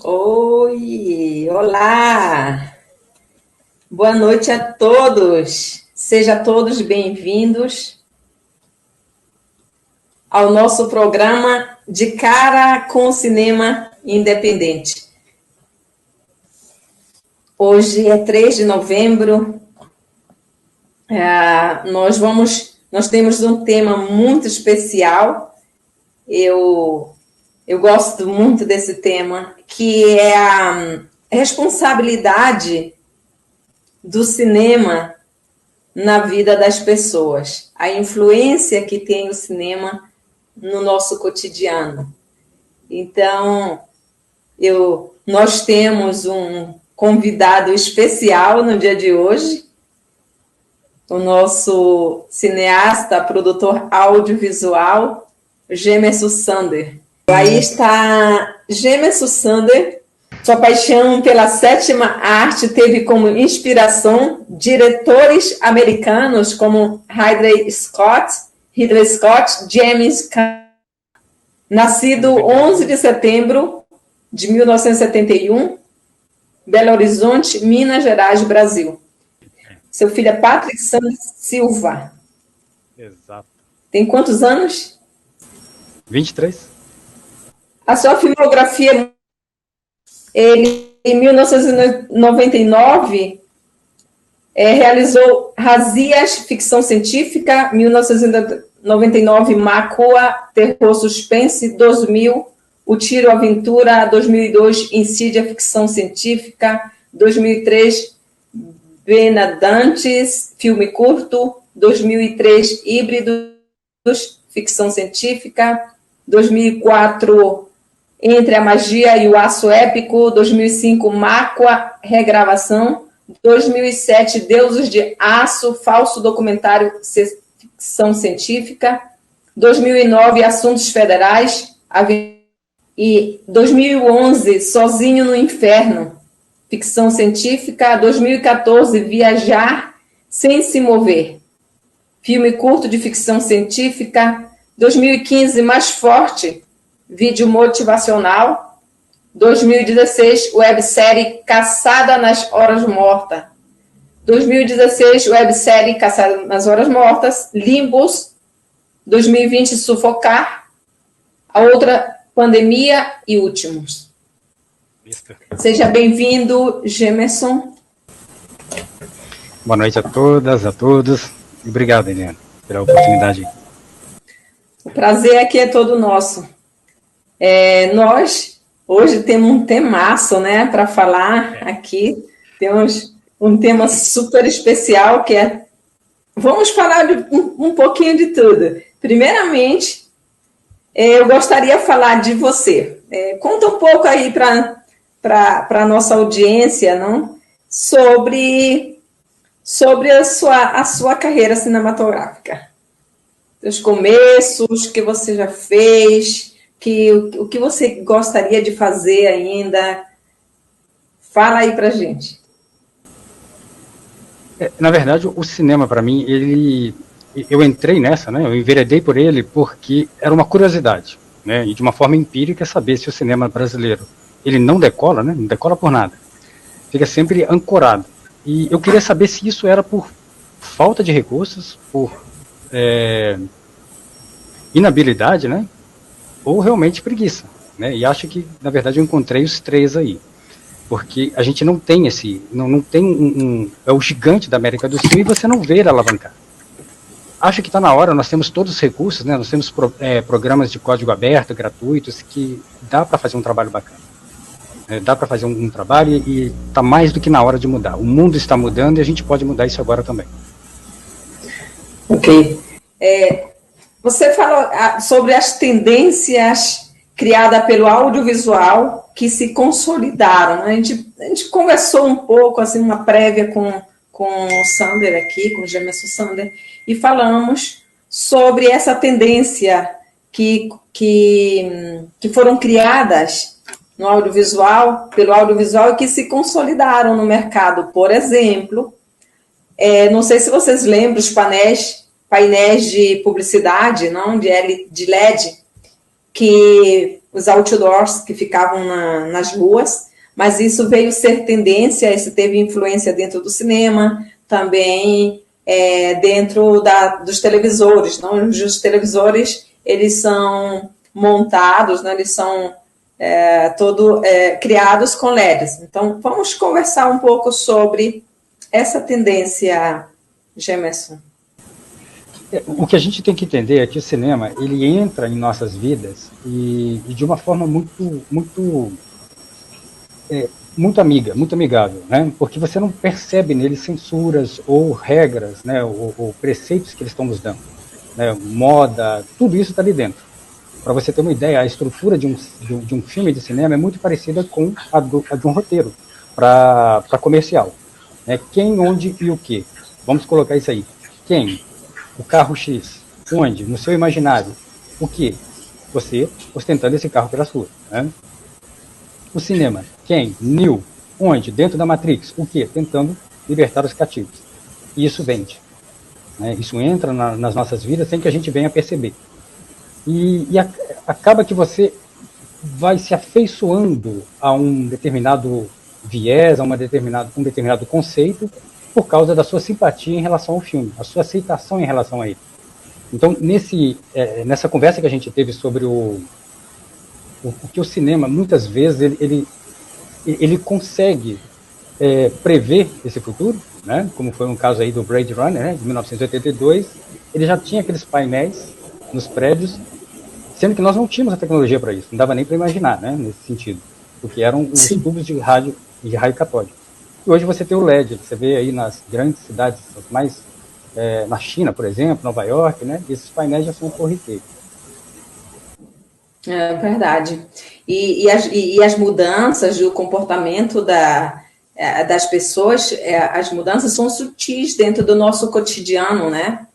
Oi, olá, boa noite a todos. Sejam todos bem-vindos ao nosso programa De Cara com o Cinema Independente. Hoje é 3 de novembro. Nós temos um tema muito especial. Eu gosto muito desse tema, que é a responsabilidade do cinema na vida das pessoas, a influência que tem o cinema no nosso cotidiano. Então, nós temos um convidado especial no dia de hoje, o nosso cineasta, produtor audiovisual, Gemerson Sander. Aí está Gemerson Sander. Sua paixão pela sétima arte teve como inspiração diretores americanos como Ridley Scott, James Cameron. Nascido 11 de setembro de 1971, Belo Horizonte, Minas Gerais, Brasil. Seu filho é Patrick Santos Silva. Exato. Tem quantos anos? 23. A sua filmografia, ele, em 1999, realizou Razias, ficção científica, 1999, Macua, terror suspense, 2000, O Tiro Aventura, 2002, Insídia, ficção científica, 2003, Benadantes, filme curto, 2003, Híbridos, ficção científica, 2004, Entre a Magia e o Aço Épico, 2005, Macua, regravação, 2007, Deuses de Aço, falso documentário, ficção científica, 2009, Assuntos Federais, e 2011, Sozinho no Inferno, ficção científica, 2014, Viajar sem se mover, filme curto de ficção científica, 2015, Mais Forte, vídeo motivacional, 2016, websérie Caçada nas Horas Mortas, 2016, websérie Caçada nas Horas Mortas, Limbos, 2020, Sufocar, a outra, Pandemia e Últimos. Seja bem-vindo, Gemerson. Boa noite a todas, a todos. Obrigado, Eliana, pela oportunidade. O prazer aqui é todo nosso. Nós, hoje, temos um temaço, né, para falar aqui. Temos um tema super especial, que é... Vamos falar de um pouquinho de tudo. Primeiramente, eu gostaria de falar de você. Conta um pouco aí para a nossa audiência, não? Sobre a sua carreira cinematográfica. Os começos, o que você já fez, o que você gostaria de fazer ainda. Fala aí pra gente. Na verdade, o cinema, para mim, eu entrei nessa, né? Eu enveredei por ele porque era uma curiosidade, né? E de uma forma empírica, saber se o cinema brasileiro, ele não decola, né? Não decola por nada. Fica sempre ancorado. E eu queria saber se isso era por falta de recursos, por inabilidade, né? Ou realmente preguiça, né? E acho que, na verdade, eu encontrei os três aí. Porque a gente não tem não tem é o gigante da América do Sul e você não vê ele alavancar. Acho que está na hora, nós temos todos os recursos, né? Nós temos programas de código aberto, gratuitos, que dá para fazer um trabalho bacana. Dá para fazer um trabalho e está mais do que na hora de mudar. O mundo está mudando e a gente pode mudar isso agora também. Ok. Você falou sobre as tendências criadas pelo audiovisual que se consolidaram. A gente conversou um pouco, assim, uma prévia com o Sander aqui, com o Gemerson Sander, e falamos sobre essa tendência que foram criadas no audiovisual, pelo audiovisual, e que se consolidaram no mercado. Por exemplo, não sei se vocês lembram os painéis de publicidade, não, de LED, que os outdoors que ficavam nas ruas, mas isso veio ser tendência, isso teve influência dentro do cinema, também dentro dos televisores. Não? Os televisores, eles são montados, né? Eles são criados com LEDs. Então, vamos conversar um pouco sobre essa tendência, Gemerson. O que a gente tem que entender é que o cinema, ele entra em nossas vidas e de uma forma muito amiga, muito amigável, né? Porque você não percebe nele censuras ou regras, né? Ou preceitos que eles estão nos dando, né? Moda, tudo isso está ali dentro. Para você ter uma ideia, a estrutura de um filme de cinema é muito parecida com a de um roteiro para comercial, né? Quem, onde e o que. Vamos colocar isso aí. Quem? O carro X. Onde? No seu imaginário. O que? Você ostentando esse carro pelas ruas, né? O cinema. Quem? Neo. Onde? Dentro da Matrix. O que? Tentando libertar os cativos. E isso vende. Né? Isso entra nas nossas vidas sem que a gente venha perceber. E acaba que você vai se afeiçoando a um determinado viés, a um determinado conceito, por causa da sua simpatia em relação ao filme, a sua aceitação em relação a ele. Então, nessa conversa que a gente teve sobre o que o cinema, muitas vezes, ele consegue prever esse futuro, né? Como foi um caso aí do Blade Runner, né? De 1982, ele já tinha aqueles painéis nos prédios, sendo que nós não tínhamos a tecnologia para isso, não dava nem para imaginar, né? Nesse sentido, porque eram os tubos de raio catódico. E hoje você tem o LED, você vê aí nas grandes cidades, na China, por exemplo, Nova York, né? Esses painéis já são corriqueiros. É verdade. E as mudanças do comportamento das pessoas, as mudanças são sutis dentro do nosso cotidiano, né?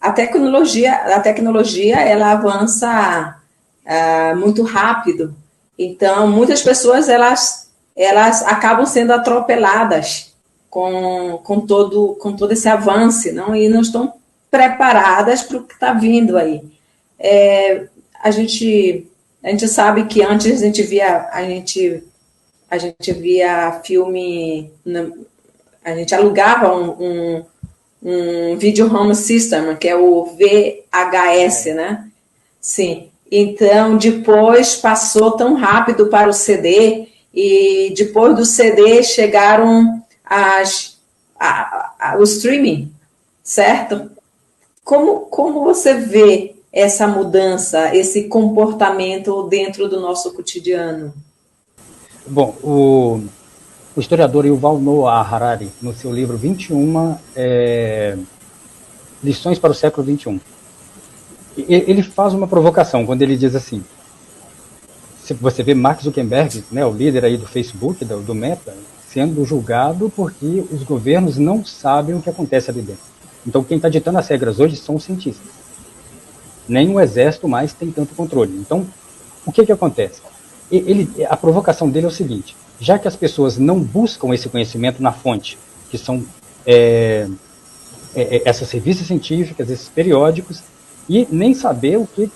A tecnologia ela avança muito rápido. Então, muitas pessoas elas acabam sendo atropeladas com todo esse avanço, não? E não estão preparadas para o que está vindo aí. A gente sabe que antes a gente via filme, a gente alugava um Video Home System, que é o VHS, né? Sim. Então, depois passou tão rápido para o CD, e depois do CD chegaram o streaming, certo? Como você vê essa mudança, esse comportamento dentro do nosso cotidiano? Bom, o historiador Yuval Noah Harari, no seu livro 21 Lições para o século XXI, ele faz uma provocação quando ele diz assim: se você vê Mark Zuckerberg, né, o líder aí do Facebook, do Meta, sendo julgado porque os governos não sabem o que acontece ali dentro. Então quem está ditando as regras hoje são os cientistas. Nem o exército mais tem tanto controle. Então, o que acontece? A provocação dele é o seguinte: já que as pessoas não buscam esse conhecimento na fonte, que são essas revistas científicas, esses periódicos, e nem saber o que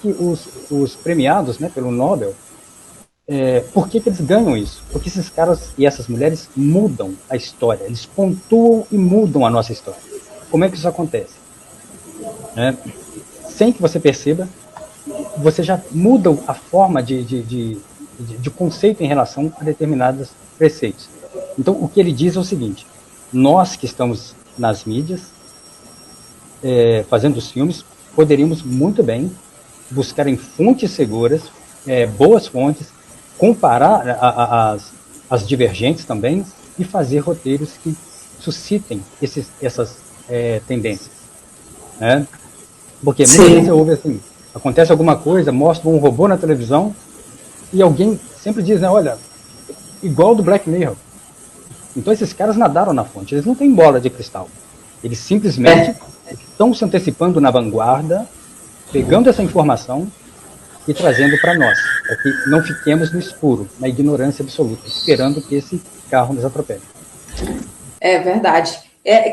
os premiados, né, pelo Nobel, por que eles ganham isso? Porque esses caras e essas mulheres mudam a história, eles pontuam e mudam a nossa história. Como é que isso acontece? Sem que você perceba, você já muda a forma de conceito em relação a determinados preceitos. Então, o que ele diz é o seguinte: nós que estamos nas mídias, fazendo os filmes, poderíamos muito bem buscar em fontes seguras, boas fontes, comparar as divergentes também e fazer roteiros que suscitem essas tendências. Né? Porque muitas vezes você ouve assim, acontece alguma coisa, mostra um robô na televisão e alguém sempre diz, né, olha, igual do Black Mirror. Então esses caras nadaram na fonte, eles não têm bola de cristal. Eles simplesmente estão se antecipando na vanguarda, pegando essa informação e trazendo para nós, para que não fiquemos no escuro, na ignorância absoluta, esperando que esse carro nos atropele. É verdade.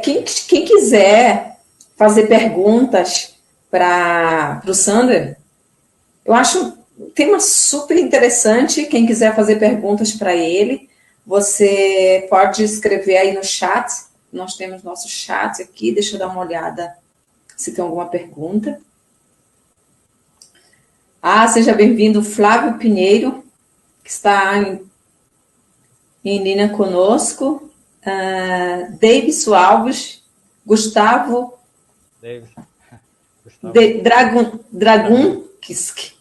Quem quiser fazer perguntas para o Sander, eu acho tema super interessante. Quem quiser fazer perguntas para ele, você pode escrever aí no chat. Nós temos nosso chat aqui. Deixa eu dar uma olhada se tem alguma pergunta. Seja bem-vindo, Flávio Pinheiro, que está em linha conosco. Davidson Alves, Gustavo Dragunkisk,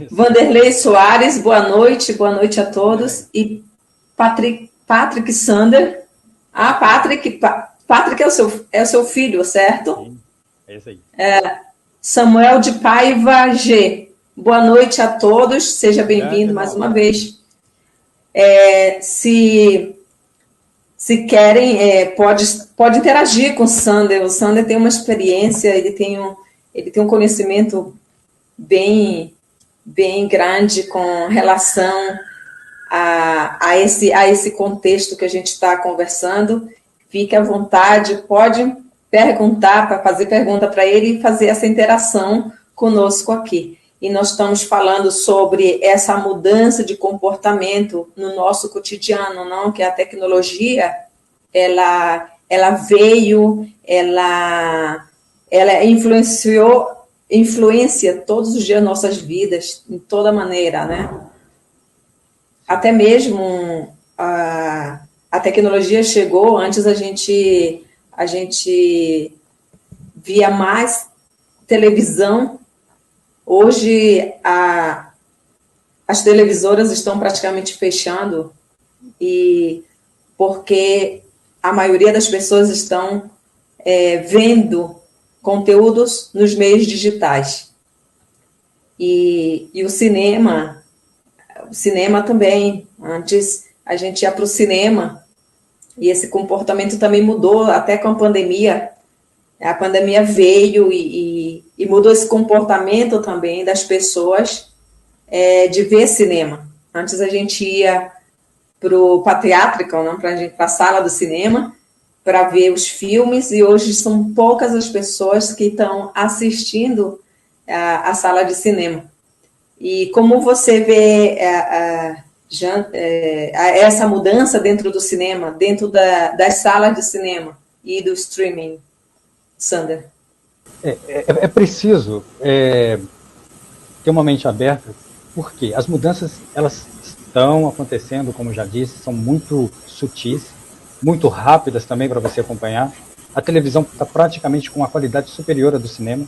Vanderlei Soares, boa noite a todos. E Patrick Sander. Patrick é o seu filho, certo? Sim, é isso aí. Samuel de Paiva G. Boa noite a todos, seja bem-vindo mais uma vez. Se querem, pode interagir com o Sander. O Sander tem uma experiência, ele tem um conhecimento bem grande com relação a esse contexto que a gente está conversando. Fique à vontade, pode perguntar, para fazer pergunta para ele e fazer essa interação conosco aqui. E nós estamos falando sobre essa mudança de comportamento no nosso cotidiano, não? Que a tecnologia, ela veio, ela influencia todos os dias nossas vidas, em toda maneira, né? Até mesmo a tecnologia chegou, antes a gente via mais televisão. Hoje as televisoras estão praticamente fechando, e porque a maioria das pessoas estão vendo conteúdos nos meios digitais. E o cinema também. Antes a gente ia para o cinema, e esse comportamento também mudou até com a pandemia. A pandemia veio e mudou esse comportamento também das pessoas de ver cinema. Antes a gente ia para Theatrical, para a sala do cinema, para ver os filmes, e hoje são poucas as pessoas que estão assistindo a sala de cinema. E como você vê essa mudança dentro do cinema, dentro das salas de cinema e do streaming, Sander? É preciso ter uma mente aberta, porque as mudanças, elas estão acontecendo, como já disse, são muito sutis, muito rápidas também para você acompanhar. A televisão está praticamente com uma qualidade superior à do cinema.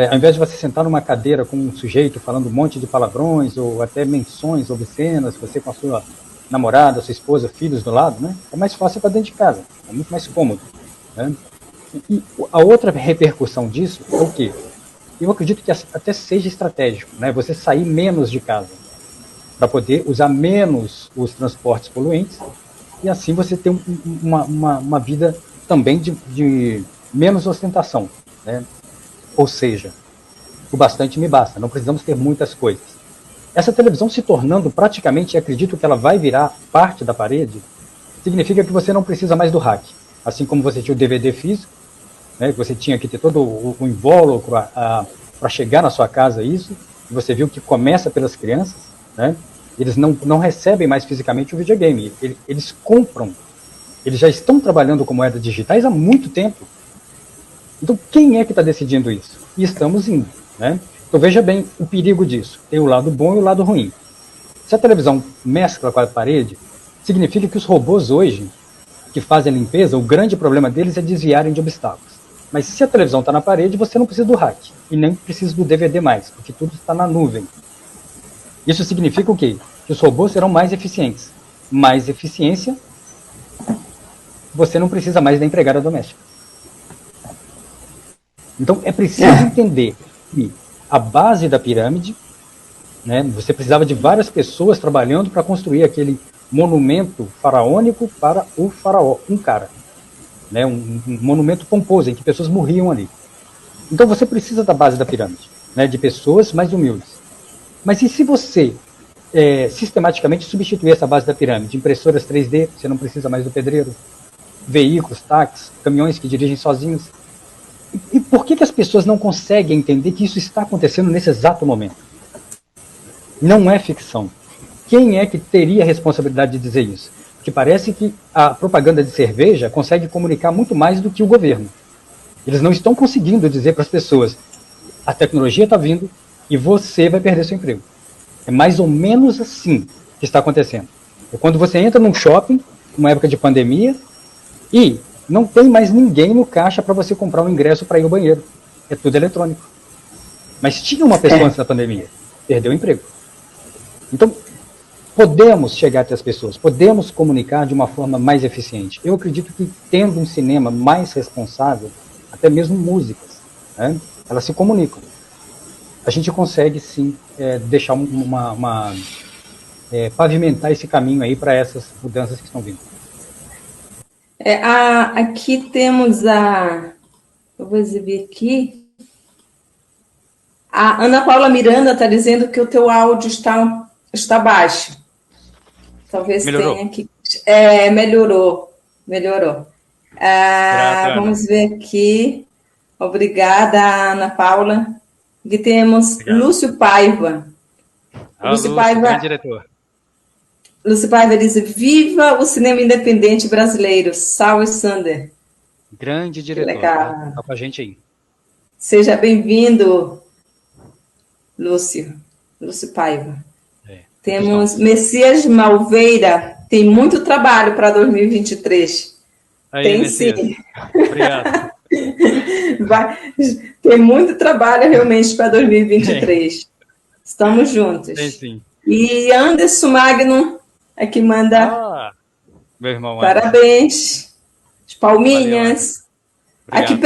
Ao invés de você sentar numa cadeira com um sujeito falando um monte de palavrões ou até menções obscenas, você com a sua namorada, sua esposa, filhos do lado, né? É mais fácil para dentro de casa, é muito mais cômodo, né? E a outra repercussão disso é o quê? Eu acredito que até seja estratégico, né? Você sair menos de casa para poder usar menos os transportes poluentes, e assim você ter uma vida também de menos ostentação, né? Ou seja, o bastante me basta, não precisamos ter muitas coisas. Essa televisão se tornando praticamente, acredito que ela vai virar parte da parede, significa que você não precisa mais do rack. Assim como você tinha o DVD físico, né, que você tinha que ter todo o invólucro para chegar na sua casa, isso, e você viu que começa pelas crianças, né, eles não recebem mais fisicamente o videogame, eles compram, eles já estão trabalhando com moedas digitais há muito tempo. Então, quem é que está decidindo isso? E estamos indo, né? Então, veja bem o perigo disso. Tem o lado bom e o lado ruim. Se a televisão mescla com a parede, significa que os robôs hoje, que fazem a limpeza, o grande problema deles é desviarem de obstáculos. Mas se a televisão está na parede, você não precisa do rack. E nem precisa do DVD mais, porque tudo está na nuvem. Isso significa o quê? Que os robôs serão mais eficientes. Mais eficiência, você não precisa mais da empregada doméstica. Então, é preciso entender que a base da pirâmide, né, você precisava de várias pessoas trabalhando para construir aquele monumento faraônico para o faraó, um cara. Né, um monumento pomposo, em que pessoas morriam ali. Então, você precisa da base da pirâmide, né, de pessoas mais humildes. Mas e se você sistematicamente substituir essa base da pirâmide? Impressoras 3D, você não precisa mais do pedreiro. Veículos, táxis, caminhões que dirigem sozinhos. E por que as pessoas não conseguem entender que isso está acontecendo nesse exato momento? Não é ficção. Quem é que teria a responsabilidade de dizer isso? Porque parece que a propaganda de cerveja consegue comunicar muito mais do que o governo. Eles não estão conseguindo dizer para as pessoas: a tecnologia está vindo e você vai perder seu emprego. É mais ou menos assim que está acontecendo. É quando você entra num shopping, numa época de pandemia, e não tem mais ninguém no caixa para você comprar um ingresso para ir ao banheiro. É tudo eletrônico. Mas tinha uma pessoa antes da pandemia, perdeu o emprego. Então, podemos chegar até as pessoas, podemos comunicar de uma forma mais eficiente. Eu acredito que, tendo um cinema mais responsável, até mesmo músicas, né, elas se comunicam. A gente consegue, sim, deixar pavimentar esse caminho aí para essas mudanças que estão vindo. Aqui temos eu vou exibir aqui. A Ana Paula Miranda está dizendo que o teu áudio está baixo. Talvez Melhorou? tenha que... Melhorou. Vamos ver aqui. Obrigada, Ana Paula. Aqui temos Obrigado. Lúcio Paiva. Lúcio Paiva, grande diretor. Lúcio Paiva diz: viva o cinema independente brasileiro. Salve, Sander. Grande diretor. Que legal. Tá com a gente aí. Seja bem-vindo, Lúcio Paiva. Temos Messias Malveira. Tem muito trabalho para 2023. Aí, tem Messias. Sim. Obrigado. Tem muito trabalho realmente para 2023. Estamos juntos. Tem sim. E Anderson Magno aqui manda meu irmão. Parabéns. As palminhas. Valeu, aqui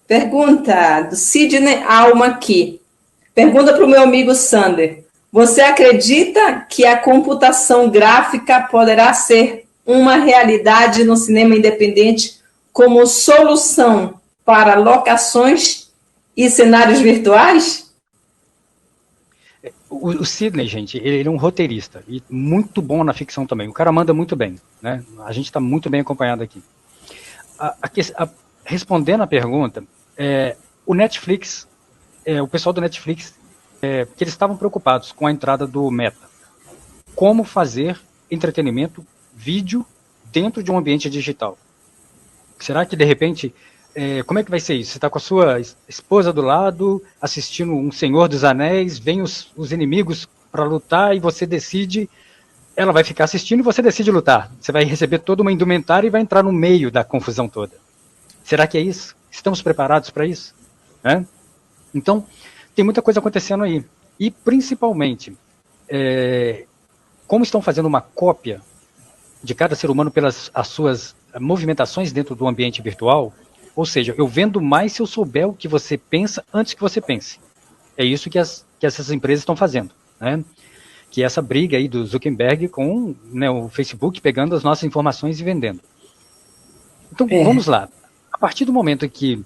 pergunta do Sidney Alma aqui. Pergunta para o meu amigo Sander. Você acredita que a computação gráfica poderá ser uma realidade no cinema independente como solução para locações e cenários virtuais? O Sidney, gente, ele é um roteirista e muito bom na ficção também. O cara manda muito bem, né? A gente está muito bem acompanhado aqui. Respondendo a pergunta, o Netflix, o pessoal do Netflix, que eles estavam preocupados com a entrada do Meta. Como fazer entretenimento, vídeo, dentro de um ambiente digital? Será que, de repente, como é que vai ser isso? Você está com a sua esposa do lado, assistindo um Senhor dos Anéis, vem os inimigos para lutar e você decide, ela vai ficar assistindo e você decide lutar. Você vai receber toda uma indumentária e vai entrar no meio da confusão toda. Será que é isso? Estamos preparados para isso? Então, tem muita coisa acontecendo aí. E, principalmente, como estão fazendo uma cópia de cada ser humano pelas as suas movimentações dentro do ambiente virtual, ou seja, eu vendo mais se eu souber o que você pensa antes que você pense. É isso que essas empresas estão fazendo, né? Que é essa briga aí do Zuckerberg com, né, o Facebook pegando as nossas informações e vendendo. Então, vamos lá. A partir do momento que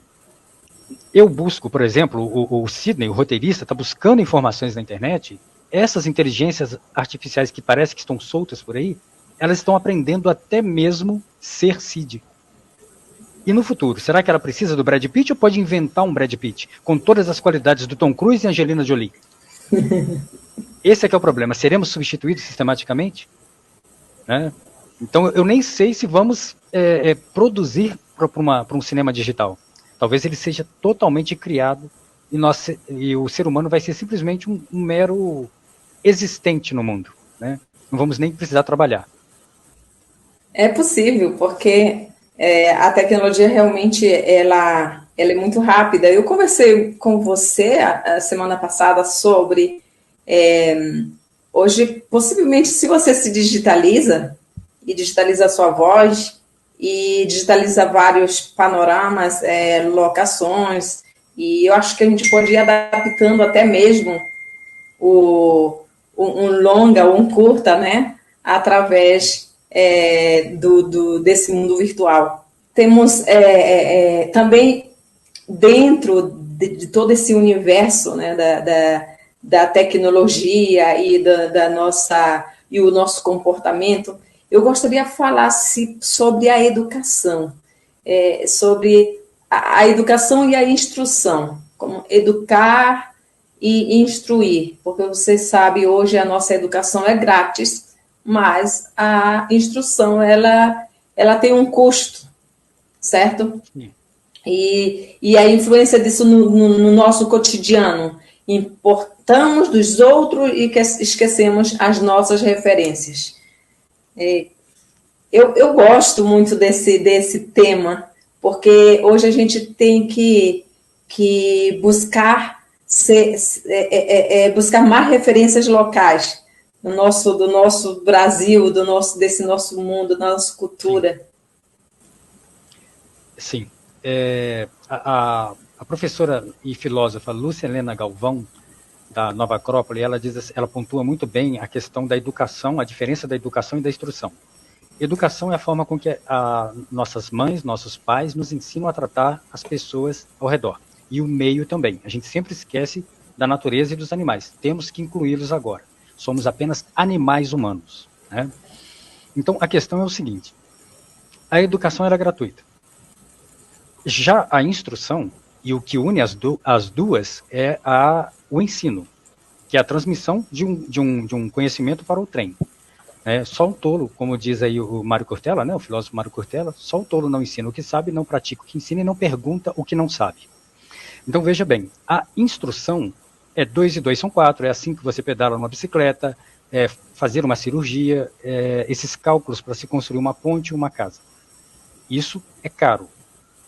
eu busco, por exemplo, o Sidney, o roteirista, está buscando informações na internet, essas inteligências artificiais que parece que estão soltas por aí, elas estão aprendendo até mesmo ser Cid. E no futuro, será que ela precisa do Brad Pitt ou pode inventar um Brad Pitt com todas as qualidades do Tom Cruise e Angelina Jolie? Esse é que é o problema. Seremos substituídos sistematicamente? Então, eu nem sei se vamos produzir para um cinema digital. Talvez ele seja totalmente criado e o ser humano vai ser simplesmente um mero existente no mundo, né? Não vamos nem precisar trabalhar. É possível, porque a tecnologia realmente ela é muito rápida. Eu conversei com você a semana passada sobre hoje, possivelmente, se você se digitaliza e digitaliza a sua voz e digitaliza vários panoramas, locações, e eu acho que a gente pode ir adaptando até mesmo um longa ou um curta, né, através desse mundo virtual. Temos também dentro de todo esse universo, né, da tecnologia e e o nosso comportamento, eu gostaria de falar sobre a educação, sobre a educação e a instrução, como educar e instruir, porque você sabe, hoje a nossa educação é grátis, mas a instrução, ela tem um custo, certo? Sim. E a influência disso no nosso cotidiano. Importamos dos outros e esquecemos as nossas referências. Eu gosto muito desse tema, porque hoje a gente tem que buscar, buscar mais referências locais do nosso Brasil, desse nosso mundo, da nossa cultura. Sim. A professora e filósofa Lúcia Helena Galvão, da Nova Acrópole, ela pontua muito bem a questão da educação, a diferença da educação e da instrução. Educação é a forma com que nossas mães, nossos pais nos ensinam a tratar as pessoas ao redor. E o meio também. A gente sempre esquece da natureza e dos animais. Temos que incluí-los agora. Somos apenas animais humanos, né? Então, a questão é o seguinte. A educação era gratuita. Já a instrução, e o que une as duas, é o ensino, que é a transmissão de um conhecimento para o trem. Só um tolo, como diz aí o Mário Cortella, né, o filósofo Mário Cortella, só um tolo não ensina o que sabe, não pratica o que ensina e não pergunta o que não sabe. Então veja bem, a instrução é 2 e 2 são 4, é assim que você pedala numa bicicleta, fazer uma cirurgia, esses cálculos para se construir uma ponte e uma casa. Isso é caro.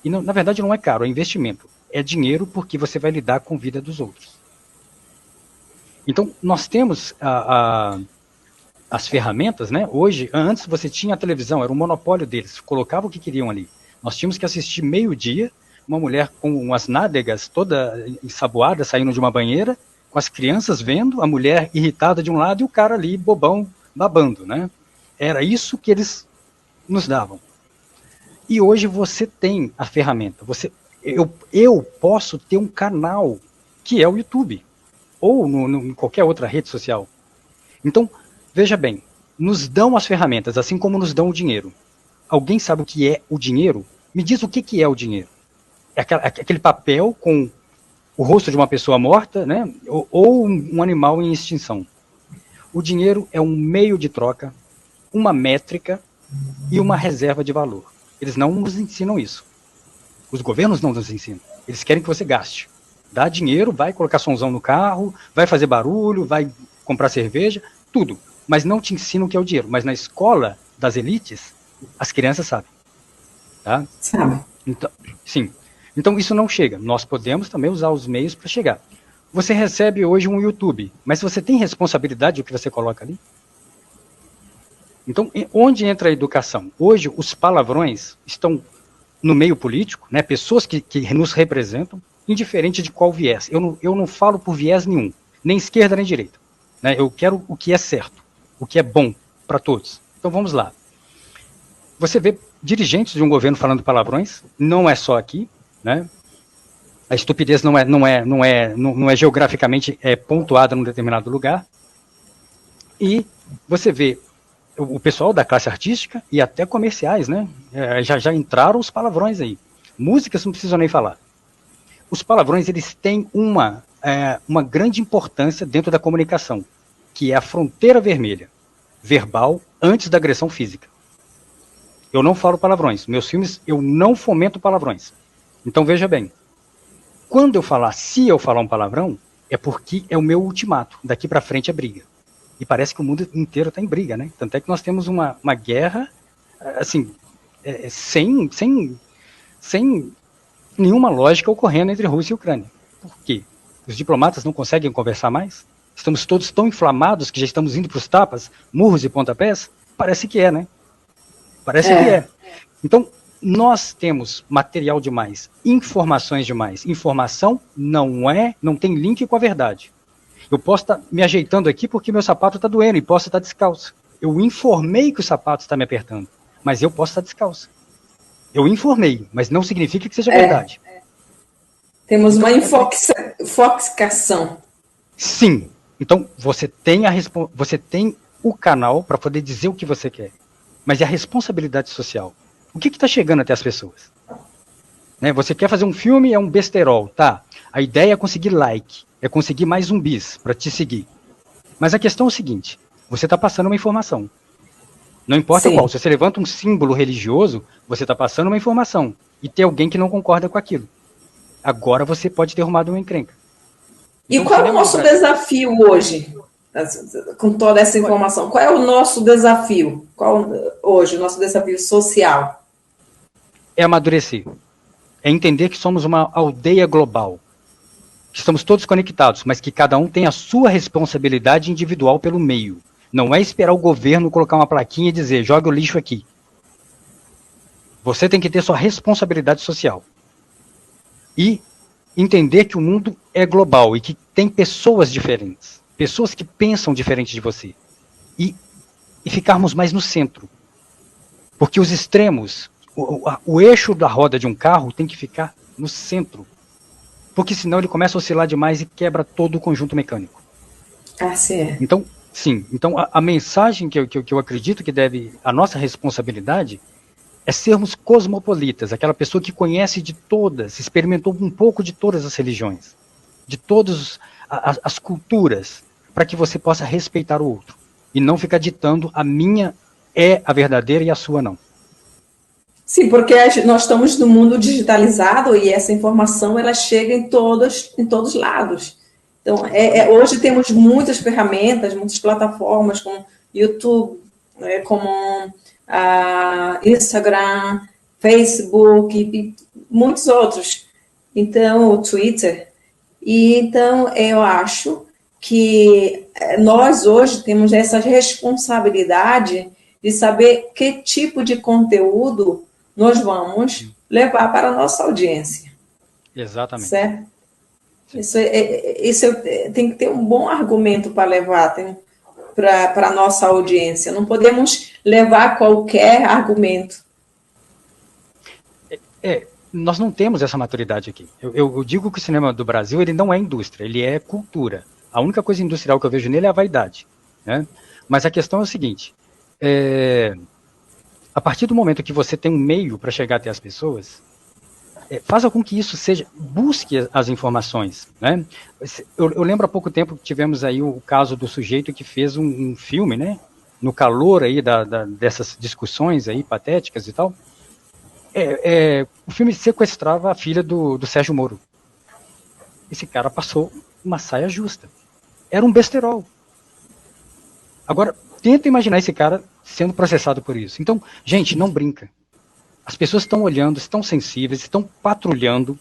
E não, na verdade não é caro, é investimento. É dinheiro porque você vai lidar com a vida dos outros. Então nós temos as ferramentas, né? Hoje, antes você tinha a televisão, era um monopólio deles, colocava o que queriam ali. Nós tínhamos que assistir meio-dia, uma mulher com as nádegas toda ensaboada, saindo de uma banheira, com as crianças vendo, a mulher irritada de um lado e o cara ali, bobão, babando, né? Era isso que eles nos davam. E hoje você tem a ferramenta. Eu posso ter um canal que é o YouTube, ou em qualquer outra rede social. Então, veja bem, nos dão as ferramentas, assim como nos dão o dinheiro. Alguém sabe o que é o dinheiro? Me diz o que é o dinheiro. É aquele papel com o rosto de uma pessoa morta, né? Ou um animal em extinção. O dinheiro é um meio de troca, uma métrica e uma reserva de valor. Eles não nos ensinam isso. Os governos não nos ensinam. Eles querem que você gaste. Dá dinheiro, vai colocar sonzão no carro, vai fazer barulho, vai comprar cerveja, tudo. Mas não te ensinam o que é o dinheiro. Mas na escola das elites, as crianças sabem. Tá? Sabe? Então, sim. Então isso não chega. Nós podemos também usar os meios para chegar. Você recebe hoje um YouTube, mas você tem responsabilidade do que você coloca ali? Então, onde entra a educação? Hoje, os palavrões estão no meio político, né? Pessoas que nos representam, indiferente de qual viés. Eu não falo por viés nenhum, nem esquerda nem direita. Né? Eu quero o que é certo, o que é bom para todos. Então vamos lá. Você vê dirigentes de um governo falando palavrões, não é só aqui, né? A estupidez não é geograficamente pontuada num determinado lugar. E você vê o pessoal da classe artística e até comerciais, né? Já entraram os palavrões aí. Músicas não precisam nem falar. Os palavrões, eles têm uma grande importância dentro da comunicação, que é a fronteira vermelha, verbal, antes da agressão física. Eu não falo palavrões. Meus filmes, eu não fomento palavrões. Então, veja bem. Se eu falar um palavrão, é porque é o meu ultimato. Daqui para frente é briga. E parece que o mundo inteiro está em briga, né? Tanto é que nós temos uma guerra, assim, sem nenhuma lógica ocorrendo entre Rússia e Ucrânia. Por quê? Os diplomatas não conseguem conversar mais? Estamos todos tão inflamados que já estamos indo para os tapas, murros e pontapés? Parece que é, né? Parece que é. Então, nós temos material demais, informações demais. Informação não tem link com a verdade. Eu posso estar me ajeitando aqui porque meu sapato está doendo e posso estar descalço. Eu informei que o sapato está me apertando, mas eu posso estar descalço. Eu informei, mas não significa que seja verdade. Temos então, uma infoxicação. Sim. Então, você tem o canal para poder dizer o que você quer. Mas é a responsabilidade social. O que está chegando até as pessoas? Né? Você quer fazer um filme, é um besterol, tá? A ideia é conseguir like, é conseguir mais zumbis para te seguir. Mas a questão é o seguinte, você está passando uma informação. Não importa qual, se você levanta um símbolo religioso, você está passando uma informação. E tem alguém que não concorda com aquilo. Agora você pode ter arrumado uma encrenca. Então, e qual é o nosso desafio hoje, com toda essa informação? Qual é o nosso desafio? Qual hoje, o nosso desafio social? É amadurecer. É entender que somos uma aldeia global. Que estamos todos conectados, mas que cada um tem a sua responsabilidade individual pelo meio. Não é esperar o governo colocar uma plaquinha e dizer, joga o lixo aqui. Você tem que ter sua responsabilidade social. E entender que o mundo é global e que tem pessoas diferentes. Pessoas que pensam diferente de você. E ficarmos mais no centro. Porque os extremos, o eixo da roda de um carro tem que ficar no centro. Porque senão ele começa a oscilar demais e quebra todo o conjunto mecânico. Ah, sim. Então, sim. Então, a mensagem que eu acredito que deve, a nossa responsabilidade é sermos cosmopolitas, aquela pessoa que conhece de todas, experimentou um pouco de todas as religiões, de todas as culturas, para que você possa respeitar o outro. E não ficar ditando a minha é a verdadeira e a sua não. Sim, porque nós estamos no mundo digitalizado e essa informação ela chega em todos os lados. Então, hoje temos muitas ferramentas, muitas plataformas, como YouTube, como Instagram, Facebook e muitos outros. Então, o Twitter. E, então, eu acho que nós hoje temos essa responsabilidade de saber que tipo de conteúdo nós vamos levar para a nossa audiência. Exatamente. Certo? Isso tem que ter um bom argumento para levar para a nossa audiência. Não podemos levar qualquer argumento. Nós não temos essa maturidade aqui. Eu digo que o cinema do Brasil ele não é indústria, ele é cultura. A única coisa industrial que eu vejo nele é a vaidade. Né? Mas a questão é o seguinte, a partir do momento que você tem um meio para chegar até as pessoas, faça com que isso seja, busque as informações. Né? Eu lembro há pouco tempo que tivemos aí o caso do sujeito que fez um filme, né? No calor aí dessas discussões aí patéticas e tal. O filme sequestrava a filha do Sérgio Moro. Esse cara passou uma saia justa. Era um besterol. Agora, tenta imaginar esse cara sendo processado por isso. Então, gente, não brinca. As pessoas estão olhando, estão sensíveis, estão patrulhando.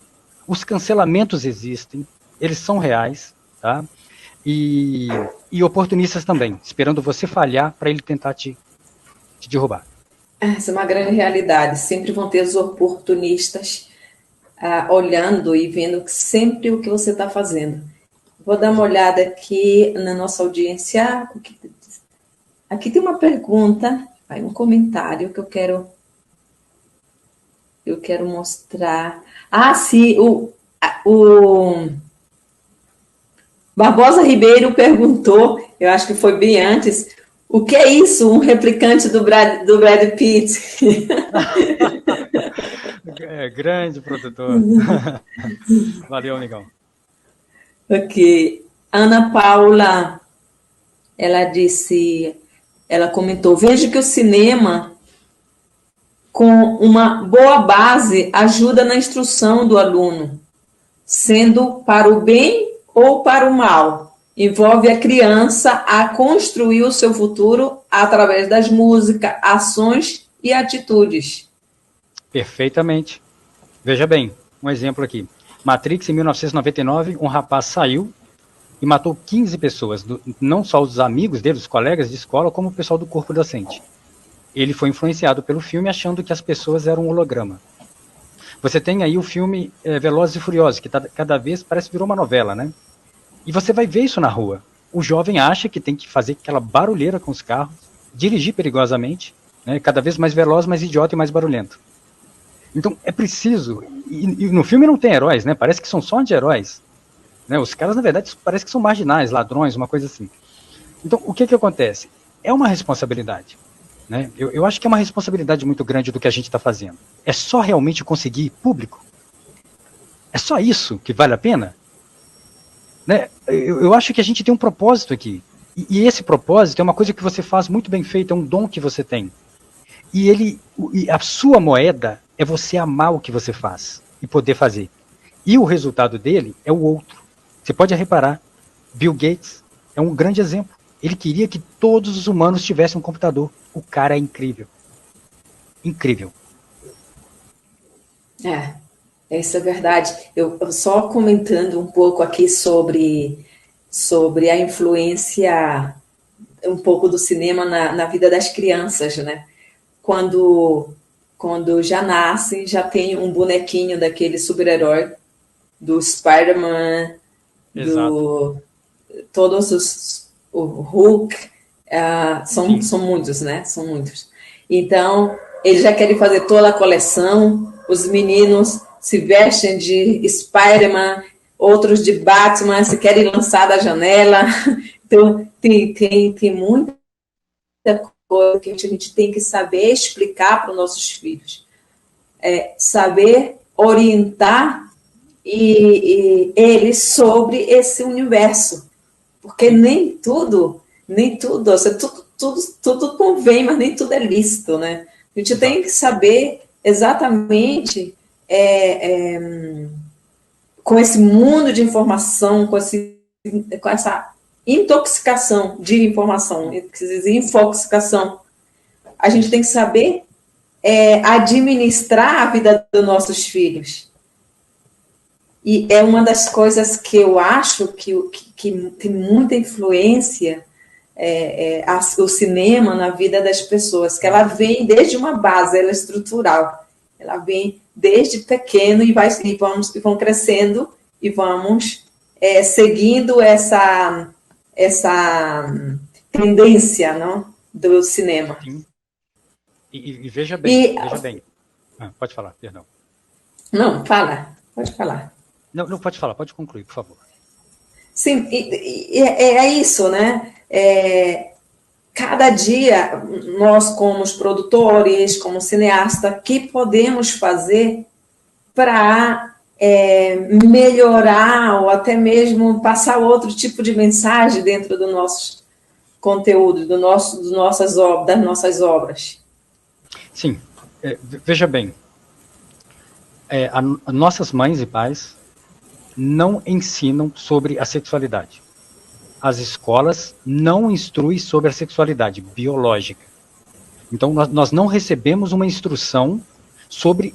Os cancelamentos existem, eles são reais, tá? E oportunistas também, esperando você falhar para ele tentar te derrubar. Essa é uma grande realidade. Sempre vão ter os oportunistas olhando e vendo sempre o que você está fazendo. Vou dar uma olhada aqui na nossa audiência. Aqui tem uma pergunta, um comentário que eu quero mostrar. Ah, sim, o Barbosa Ribeiro perguntou, eu acho que foi bem antes, o que é isso, um replicante do Brad Pitt? Grande produtor. Valeu, amigão. Ok. Ana Paula, ela comentou, vejo que o cinema com uma boa base ajuda na instrução do aluno, sendo para o bem ou para o mal. Envolve a criança a construir o seu futuro através das músicas, ações e atitudes. Perfeitamente. Veja bem, um exemplo aqui. Matrix, em 1999, um rapaz saiu e matou 15 pessoas, não só os amigos dele, os colegas de escola, como o pessoal do corpo docente. Ele foi influenciado pelo filme achando que as pessoas eram um holograma. Você tem aí o filme Velozes e Furiosos, que cada vez parece que virou uma novela, né? E você vai ver isso na rua. O jovem acha que tem que fazer aquela barulheira com os carros, dirigir perigosamente, né? Cada vez mais veloz, mais idiota e mais barulhento. Então é preciso, e no filme não tem heróis, né? Parece que são só anti-heróis. Né? Os caras, na verdade, parece que são marginais, ladrões, uma coisa assim. Então, o que acontece? É uma responsabilidade. Né? Eu acho que é uma responsabilidade muito grande do que a gente está fazendo. É só realmente conseguir público? É só isso que vale a pena? né? Eu acho que a gente tem um propósito aqui. E esse propósito é uma coisa que você faz muito bem feita, é um dom que você tem. E a sua moeda é você amar o que você faz e poder fazer. E o resultado dele é o outro. Você pode reparar, Bill Gates é um grande exemplo. Ele queria que todos os humanos tivessem um computador. O cara é incrível. Incrível. Isso é verdade. Eu só comentando um pouco aqui sobre a influência um pouco do cinema na vida das crianças, né? Quando, quando já nascem, já tem um bonequinho daquele super-herói, do Spider-Man, Exato. do todos o Hulk, são muitos, né? São muitos. Então, eles já querem fazer toda a coleção, os meninos se vestem de Spider-Man, outros de Batman, se querem lançar da janela. Então, tem muita coisa que a gente tem que saber explicar para os nossos filhos. Saber orientar eles sobre esse universo. Porque nem tudo, tudo convém, mas nem tudo é lícito, né? A gente tem que saber exatamente com esse mundo de informação, com essa intoxicação de informação, infoxicação, a gente tem que saber administrar a vida dos nossos filhos. E é uma das coisas que eu acho que tem muita influência o cinema na vida das pessoas, que ela vem desde uma base, ela é estrutural, ela vem desde pequeno e vão crescendo e vamos seguindo essa tendência, não, do cinema. Sim. E veja bem, veja bem. Pode falar, perdão. Não, pode falar. Não, pode falar, pode concluir, por favor. Sim, é isso, né? Cada dia, nós como os produtores, como cineasta, que podemos fazer para melhorar ou até mesmo passar outro tipo de mensagem dentro do nosso conteúdo, das nossas obras? Sim, veja bem, nossas mães e pais não ensinam sobre a sexualidade. As escolas não instruem sobre a sexualidade biológica. Então, nós não recebemos uma instrução sobre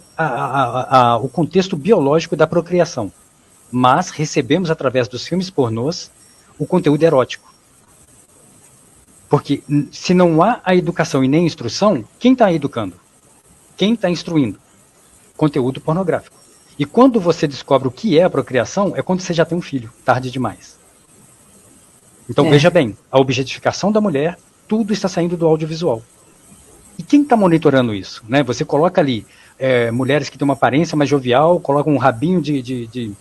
o contexto biológico da procriação, mas recebemos, através dos filmes pornôs, o conteúdo erótico. Porque se não há a educação e nem a instrução, quem está educando? Quem está instruindo? Conteúdo pornográfico. E quando você descobre o que é a procriação, é quando você já tem um filho, tarde demais. Então, veja bem, a objetificação da mulher, tudo está saindo do audiovisual. E quem está monitorando isso? Né? Você coloca ali mulheres que têm uma aparência mais jovial, coloca um rabinho de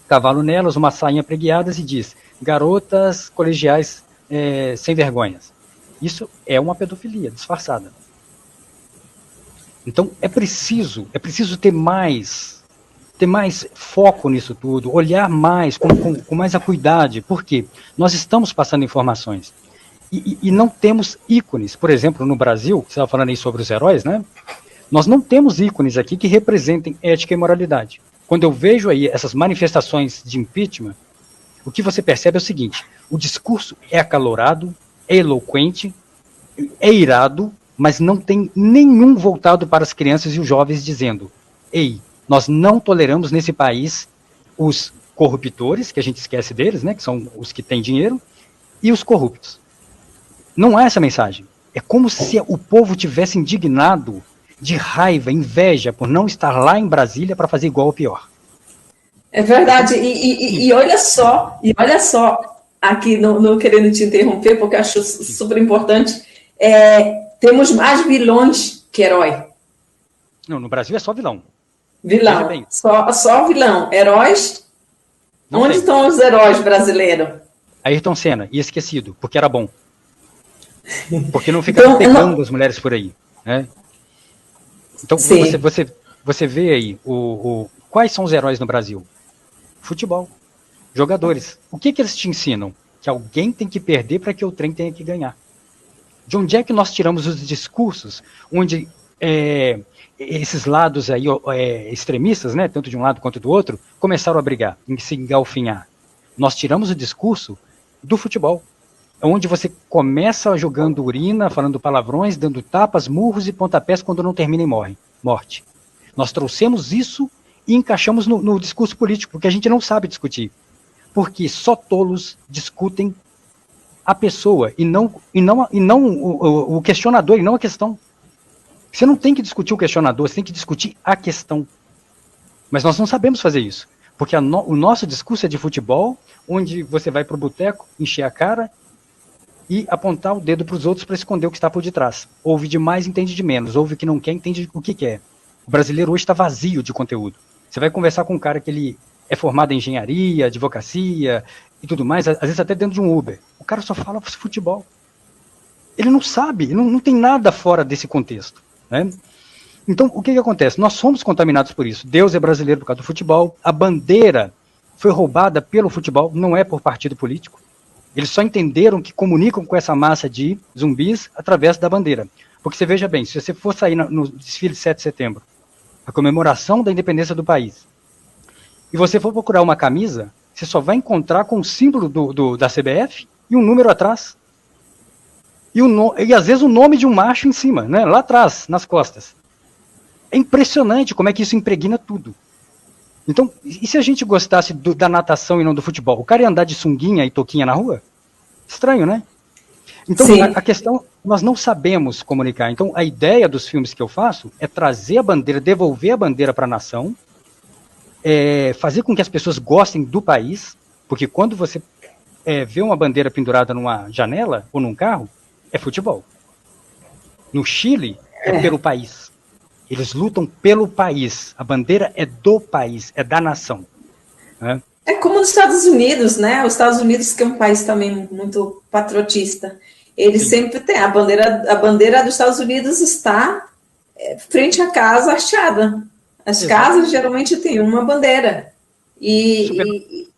cavalo nelas, uma sainha preguiadas e diz, garotas colegiais sem vergonhas. Isso é uma pedofilia disfarçada. Então, é preciso ter mais foco nisso tudo, olhar mais, com mais acuidade, porque nós estamos passando informações e não temos ícones. Por exemplo, no Brasil, você estava falando aí sobre os heróis, né? Nós não temos ícones aqui que representem ética e moralidade. Quando eu vejo aí essas manifestações de impeachment, o que você percebe é o seguinte, o discurso é acalorado, é eloquente, é irado, mas não tem nenhum voltado para as crianças e os jovens dizendo, ei, nós não toleramos nesse país os corruptores, que a gente esquece deles, né, que são os que têm dinheiro, e os corruptos. Não há essa mensagem. É como se o povo tivesse indignado de raiva, inveja, por não estar lá em Brasília para fazer igual ou pior. É verdade. E olha só, aqui não querendo te interromper, porque eu acho super importante, temos mais vilões que herói. Não, no Brasil é só vilão. Vilão, só vilão. Heróis? Não Onde tem. Estão os heróis brasileiros? Ayrton Senna, e esquecido, porque era bom. Porque não ficava pegando as mulheres por aí. Né? Então, você vê aí, quais são os heróis no Brasil? Futebol. jogadores. O que eles te ensinam? Que alguém tem que perder para que o trem tenha que ganhar. De onde é que nós tiramos os discursos onde esses lados aí, extremistas, né, tanto de um lado quanto do outro, começaram a brigar, se engalfinhar? Nós tiramos o discurso do futebol, onde você começa jogando urina, falando palavrões, dando tapas, murros e pontapés quando não termina em morte. Nós trouxemos isso e encaixamos no discurso político, porque a gente não sabe discutir. Porque só tolos discutem a pessoa e não o questionador, e não a questão. Você não tem que discutir o questionador, você tem que discutir a questão. Mas nós não sabemos fazer isso, porque o nosso discurso é de futebol, onde você vai para o boteco, encher a cara e apontar o dedo para os outros para esconder o que está por detrás. Ouve de mais, entende de menos. Ouve o que não quer, entende o que quer. O brasileiro hoje está vazio de conteúdo. Você vai conversar com um cara que ele é formado em engenharia, advocacia e tudo mais, às vezes até dentro de um Uber. O cara só fala futebol. Ele não sabe, não tem nada fora desse contexto, né? Então, o que acontece? Nós somos contaminados por isso. Deus é brasileiro por causa do futebol. A bandeira foi roubada pelo futebol, não é por partido político. Eles só entenderam que comunicam com essa massa de zumbis através da bandeira. Porque você veja bem, se você for sair no desfile de 7 de setembro, a comemoração da independência do país, e você for procurar uma camisa, você só vai encontrar com o símbolo da CBF e um número atrás. E às vezes o nome de um macho em cima, né? Lá atrás, nas costas. É impressionante como é que isso impregna tudo. Então, e se a gente gostasse da natação e não do futebol? O cara ia andar de sunguinha e toquinha na rua? Estranho, né? Então, a questão, nós não sabemos comunicar. Então, a ideia dos filmes que eu faço é trazer a bandeira, devolver a bandeira para a nação, fazer com que as pessoas gostem do país, porque quando você vê uma bandeira pendurada numa janela ou num carro, é futebol. No Chile, é pelo país. Eles lutam pelo país. A bandeira é do país, é da nação. Né? É como nos Estados Unidos, né? Os Estados Unidos, que é um país também muito patriotista, eles sempre têm a bandeira dos Estados Unidos está frente à casa hasteada. As casas geralmente têm uma bandeira. E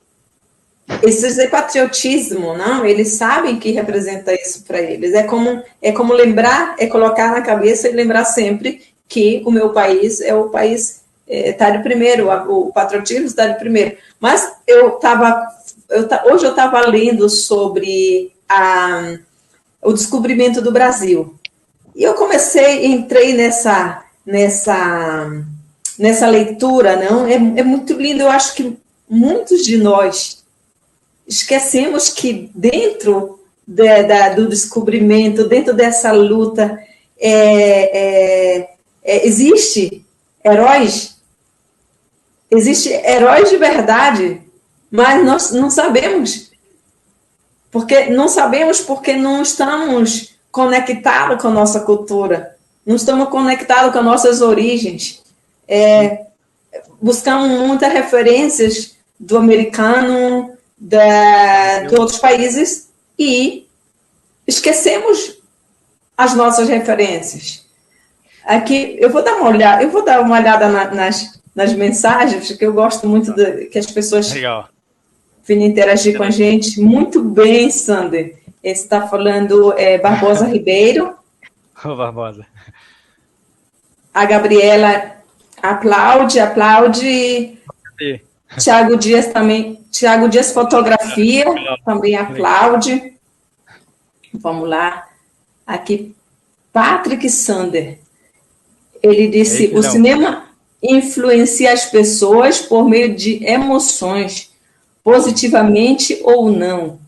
esse patriotismo, não? Eles sabem que representa isso para eles. É como lembrar, colocar na cabeça e lembrar sempre que o meu país é o país está de primeiro, o patriotismo está de primeiro. Mas hoje eu estava lendo sobre o descobrimento do Brasil. E eu entrei nessa leitura, não? É muito lindo. Eu acho que muitos de nós esquecemos que dentro do descobrimento, dentro dessa luta, existe heróis de verdade, mas nós não sabemos porque não estamos conectados com a nossa cultura, não estamos conectados com as nossas origens. Buscamos muitas referências do americano, de outros países, e esquecemos as nossas referências. Aqui, eu vou dar uma olhada nas mensagens, porque eu gosto muito que as pessoas venham interagir com a gente. Muito bem, Sander. Esse está falando Barbosa Ribeiro. Ô, Barbosa. A Gabriela aplaude. Tiago Dias também. Tiago Dias Fotografia também aplaude. Vamos lá. Aqui, Patrick Sander. Ele disse: o cinema influencia as pessoas por meio de emoções, positivamente ou não.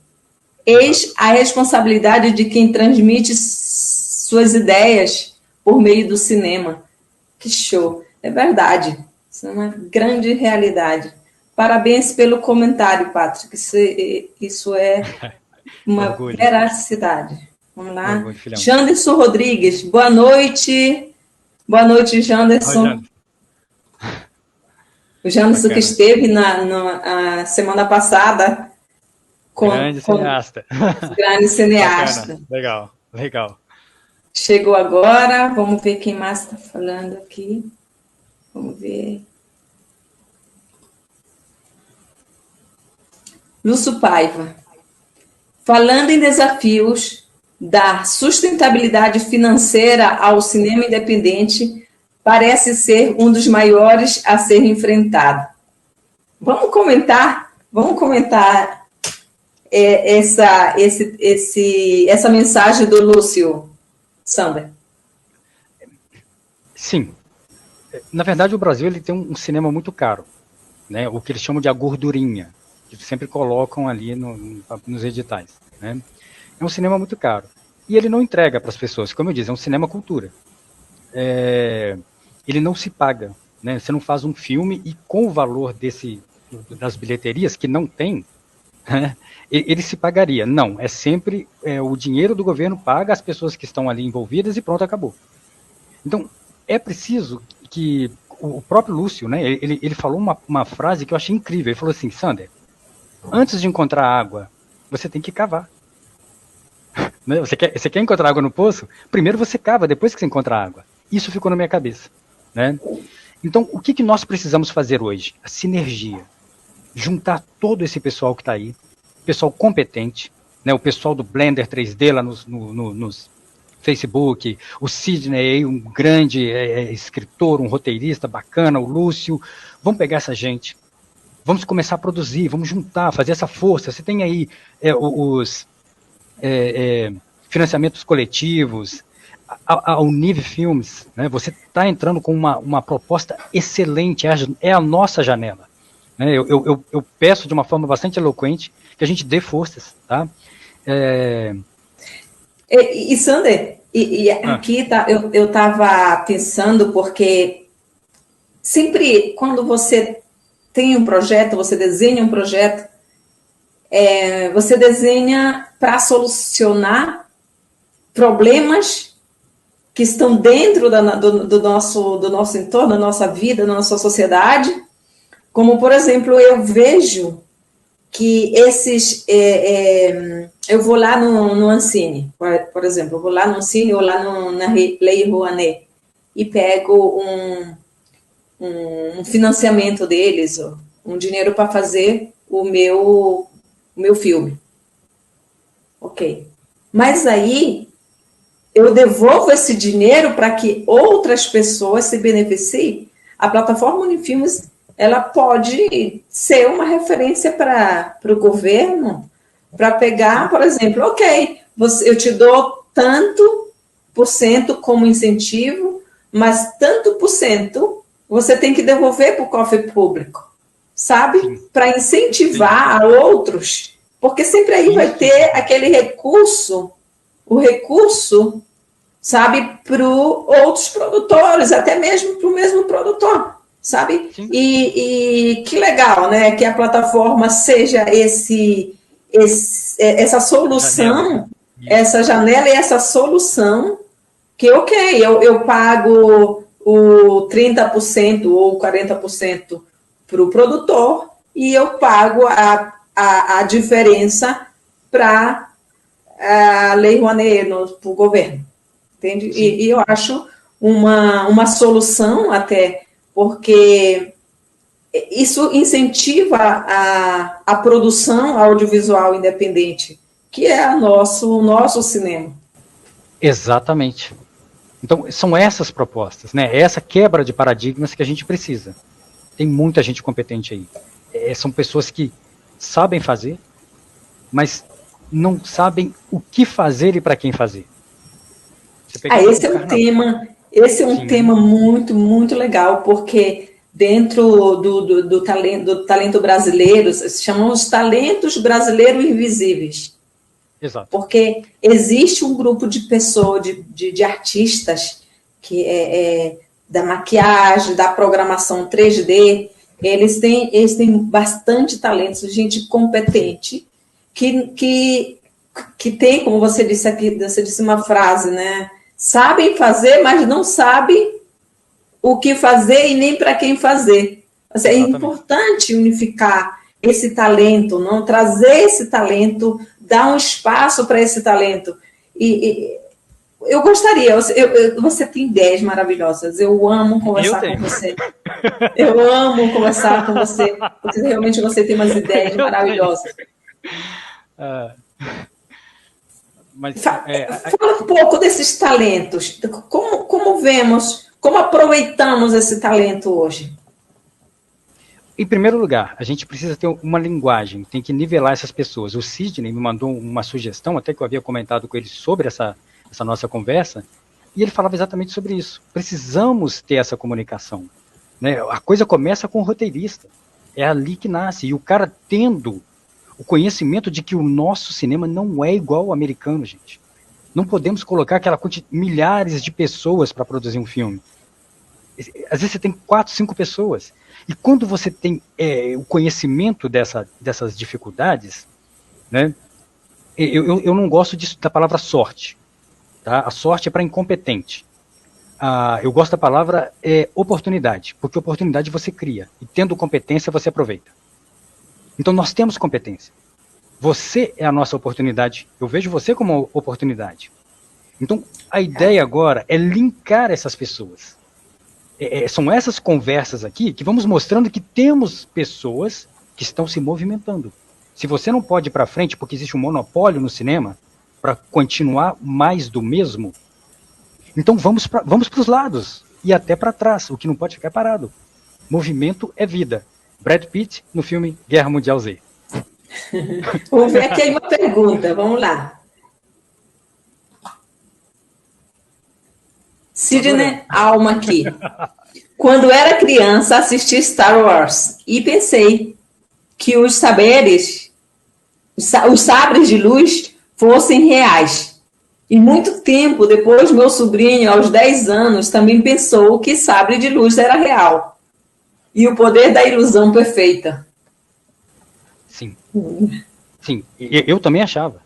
Eis a responsabilidade de quem transmite suas ideias por meio do cinema. Que show! É verdade. Isso é uma grande realidade. Parabéns pelo comentário, Patrick. Isso é uma veracidade. Vamos lá. Janderson Rodrigues, boa noite. Boa noite, Janderson. O Janderson que esteve na semana passada grande cineasta. Grande cineasta. Legal. Chegou agora, vamos ver quem mais está falando aqui. Vamos ver. Lúcio Paiva, falando em desafios da sustentabilidade financeira ao cinema independente, parece ser um dos maiores a ser enfrentado. Vamos comentar essa mensagem do Lúcio, Sander. Sim. Na verdade, o Brasil ele tem um cinema muito caro, né? O que eles chamam de a gordurinha, que sempre colocam ali nos editais, né? É um cinema muito caro. E ele não entrega para as pessoas, como eu disse, é um cinema cultura. Ele não se paga, né? Você não faz um filme e com o valor das bilheterias, que não tem, né? Ele se pagaria. Não, é sempre o dinheiro do governo paga as pessoas que estão ali envolvidas e pronto, acabou. Então, é preciso que o próprio Lúcio, né, ele falou uma frase que eu achei incrível. Ele falou assim: Sander, antes de encontrar água, você tem que cavar. Né? Você quer encontrar água no poço? Primeiro você cava, depois que você encontra água. Isso ficou na minha cabeça. Né? Então, o que nós precisamos fazer hoje? A sinergia. Juntar todo esse pessoal que está aí, pessoal competente, né, o pessoal do Blender 3D lá nos Facebook, o Sidney, um grande escritor, um roteirista bacana, o Lúcio. Vamos pegar essa gente, vamos começar a produzir, vamos juntar, fazer essa força. Você tem aí os financiamentos coletivos, a Unive Filmes, né? Você está entrando com uma proposta excelente, é a nossa janela. Né? Eu peço de uma forma bastante eloquente que a gente dê forças, tá? E Sander, aqui eu estava pensando, porque sempre quando você tem um projeto, você desenha um projeto, você desenha para solucionar problemas que estão dentro do nosso entorno, da nossa vida, da nossa sociedade. Como, por exemplo, eu vejo que eu vou lá no Ancine, por exemplo, eu vou lá no Ancine ou lá na Lei Rouanet e pego um financiamento deles, um dinheiro para fazer o meu filme. Ok. Mas aí eu devolvo esse dinheiro para que outras pessoas se beneficiem. A plataforma Unifilmes, ela pode ser uma referência para o governo, para pegar, por exemplo, ok, eu te dou tanto por cento como incentivo, mas tanto por cento você tem que devolver para o cofre público, sabe? Para incentivar a outros, porque sempre aí vai ter aquele recurso, o recurso, sabe, para outros produtores, até mesmo para o mesmo produtor, sabe? E que legal, né, que a plataforma seja essa solução, essa janela e essa solução, que ok, eu pago o 30% ou 40% para o produtor e eu pago a diferença para a Lei Rouanet para o governo, entende? E eu acho uma solução até, porque isso incentiva a produção audiovisual independente, que é o nosso cinema. Exatamente. Então, são essas propostas, né? Essa quebra de paradigmas que a gente precisa. Tem muita gente competente aí. São pessoas que sabem fazer, mas não sabem o que fazer e para quem fazer. Esse é um tema muito, muito legal, porque dentro do talento brasileiro, se chamam os talentos brasileiros invisíveis. Exato. Porque existe um grupo de pessoas, de artistas, que da maquiagem, da programação 3D, eles têm bastante talento, gente competente, que tem, como você disse aqui, você disse uma frase, né? Sabem fazer, mas não sabem o que fazer e nem para quem fazer. É importante unificar esse talento, não trazer esse talento, dar um espaço para esse talento. E eu gostaria, você tem ideias maravilhosas, eu amo conversar com você. Eu amo conversar com você, porque realmente você tem umas ideias maravilhosas. Fala um pouco desses talentos, como vemos, como aproveitamos esse talento hoje? Em primeiro lugar, a gente precisa ter uma linguagem, tem que nivelar essas pessoas. O Sidney me mandou uma sugestão, até que eu havia comentado com ele sobre essa nossa conversa, e ele falava exatamente sobre isso. Precisamos ter essa comunicação. Né? A coisa começa com o roteirista. É ali que nasce. E o cara tendo o conhecimento de que o nosso cinema não é igual ao americano, gente. Não podemos colocar milhares de pessoas para produzir um filme. Às vezes você tem 4, 5 pessoas. E quando você tem o conhecimento dessas dificuldades, né, eu não gosto da palavra sorte. Tá? A sorte é para incompetente. Eu gosto da palavra oportunidade, porque oportunidade você cria. E tendo competência, você aproveita. Então nós temos competência. Você é a nossa oportunidade. Eu vejo você como oportunidade. Então a ideia agora é linkar essas pessoas. São essas conversas aqui que vamos mostrando que temos pessoas que estão se movimentando. Se você não pode ir para frente porque existe um monopólio no cinema para continuar mais do mesmo, então vamos para os lados e até para trás. O que não pode ficar parado. Movimento é vida. Brad Pitt no filme Guerra Mundial Z. Vamos ver aqui uma pergunta. Vamos lá. Sidney Alma aqui. Quando era criança, assisti Star Wars e pensei que os sabres de luz fossem reais. E muito tempo depois, meu sobrinho, aos 10 anos, também pensou que sabre de luz era real. E o poder da ilusão perfeita. Sim. Sim, eu também achava.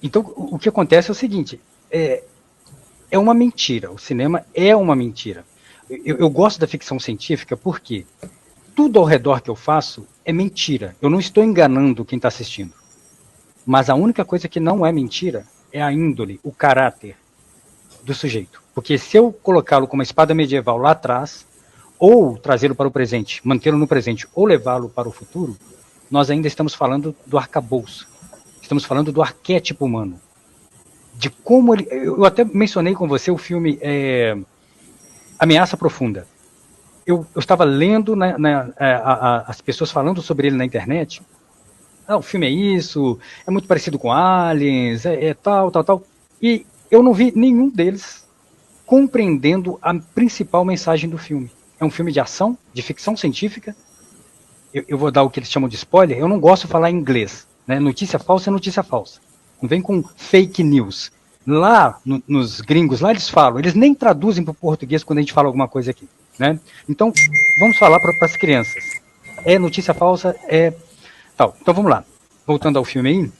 Então, o que acontece é o seguinte, é uma mentira, o cinema é uma mentira. Eu gosto da ficção científica porque tudo ao redor que eu faço é mentira. Eu não estou enganando quem está assistindo. Mas a única coisa que não é mentira é a índole, o caráter do sujeito. Porque se eu colocá-lo com uma espada medieval lá atrás, ou trazê-lo para o presente, mantê-lo no presente, ou levá-lo para o futuro, nós ainda estamos falando do arcabouço. Estamos falando do arquétipo humano. De como ele... Eu até mencionei com você o filme Ameaça Profunda. Eu estava lendo as pessoas falando sobre ele na internet. O filme é isso, é muito parecido com Aliens, tal. E eu não vi nenhum deles compreendendo a principal mensagem do filme. É um filme de ação, de ficção científica. Eu vou dar o que eles chamam de spoiler. Eu não gosto de falar em inglês. Né? Notícia falsa é notícia falsa. Não vem com fake news. Lá, nos gringos, lá eles falam. Eles nem traduzem para o português quando a gente fala alguma coisa aqui. Né? Então, vamos falar para as crianças. É notícia falsa, tal. Então vamos lá. Voltando ao filme aí.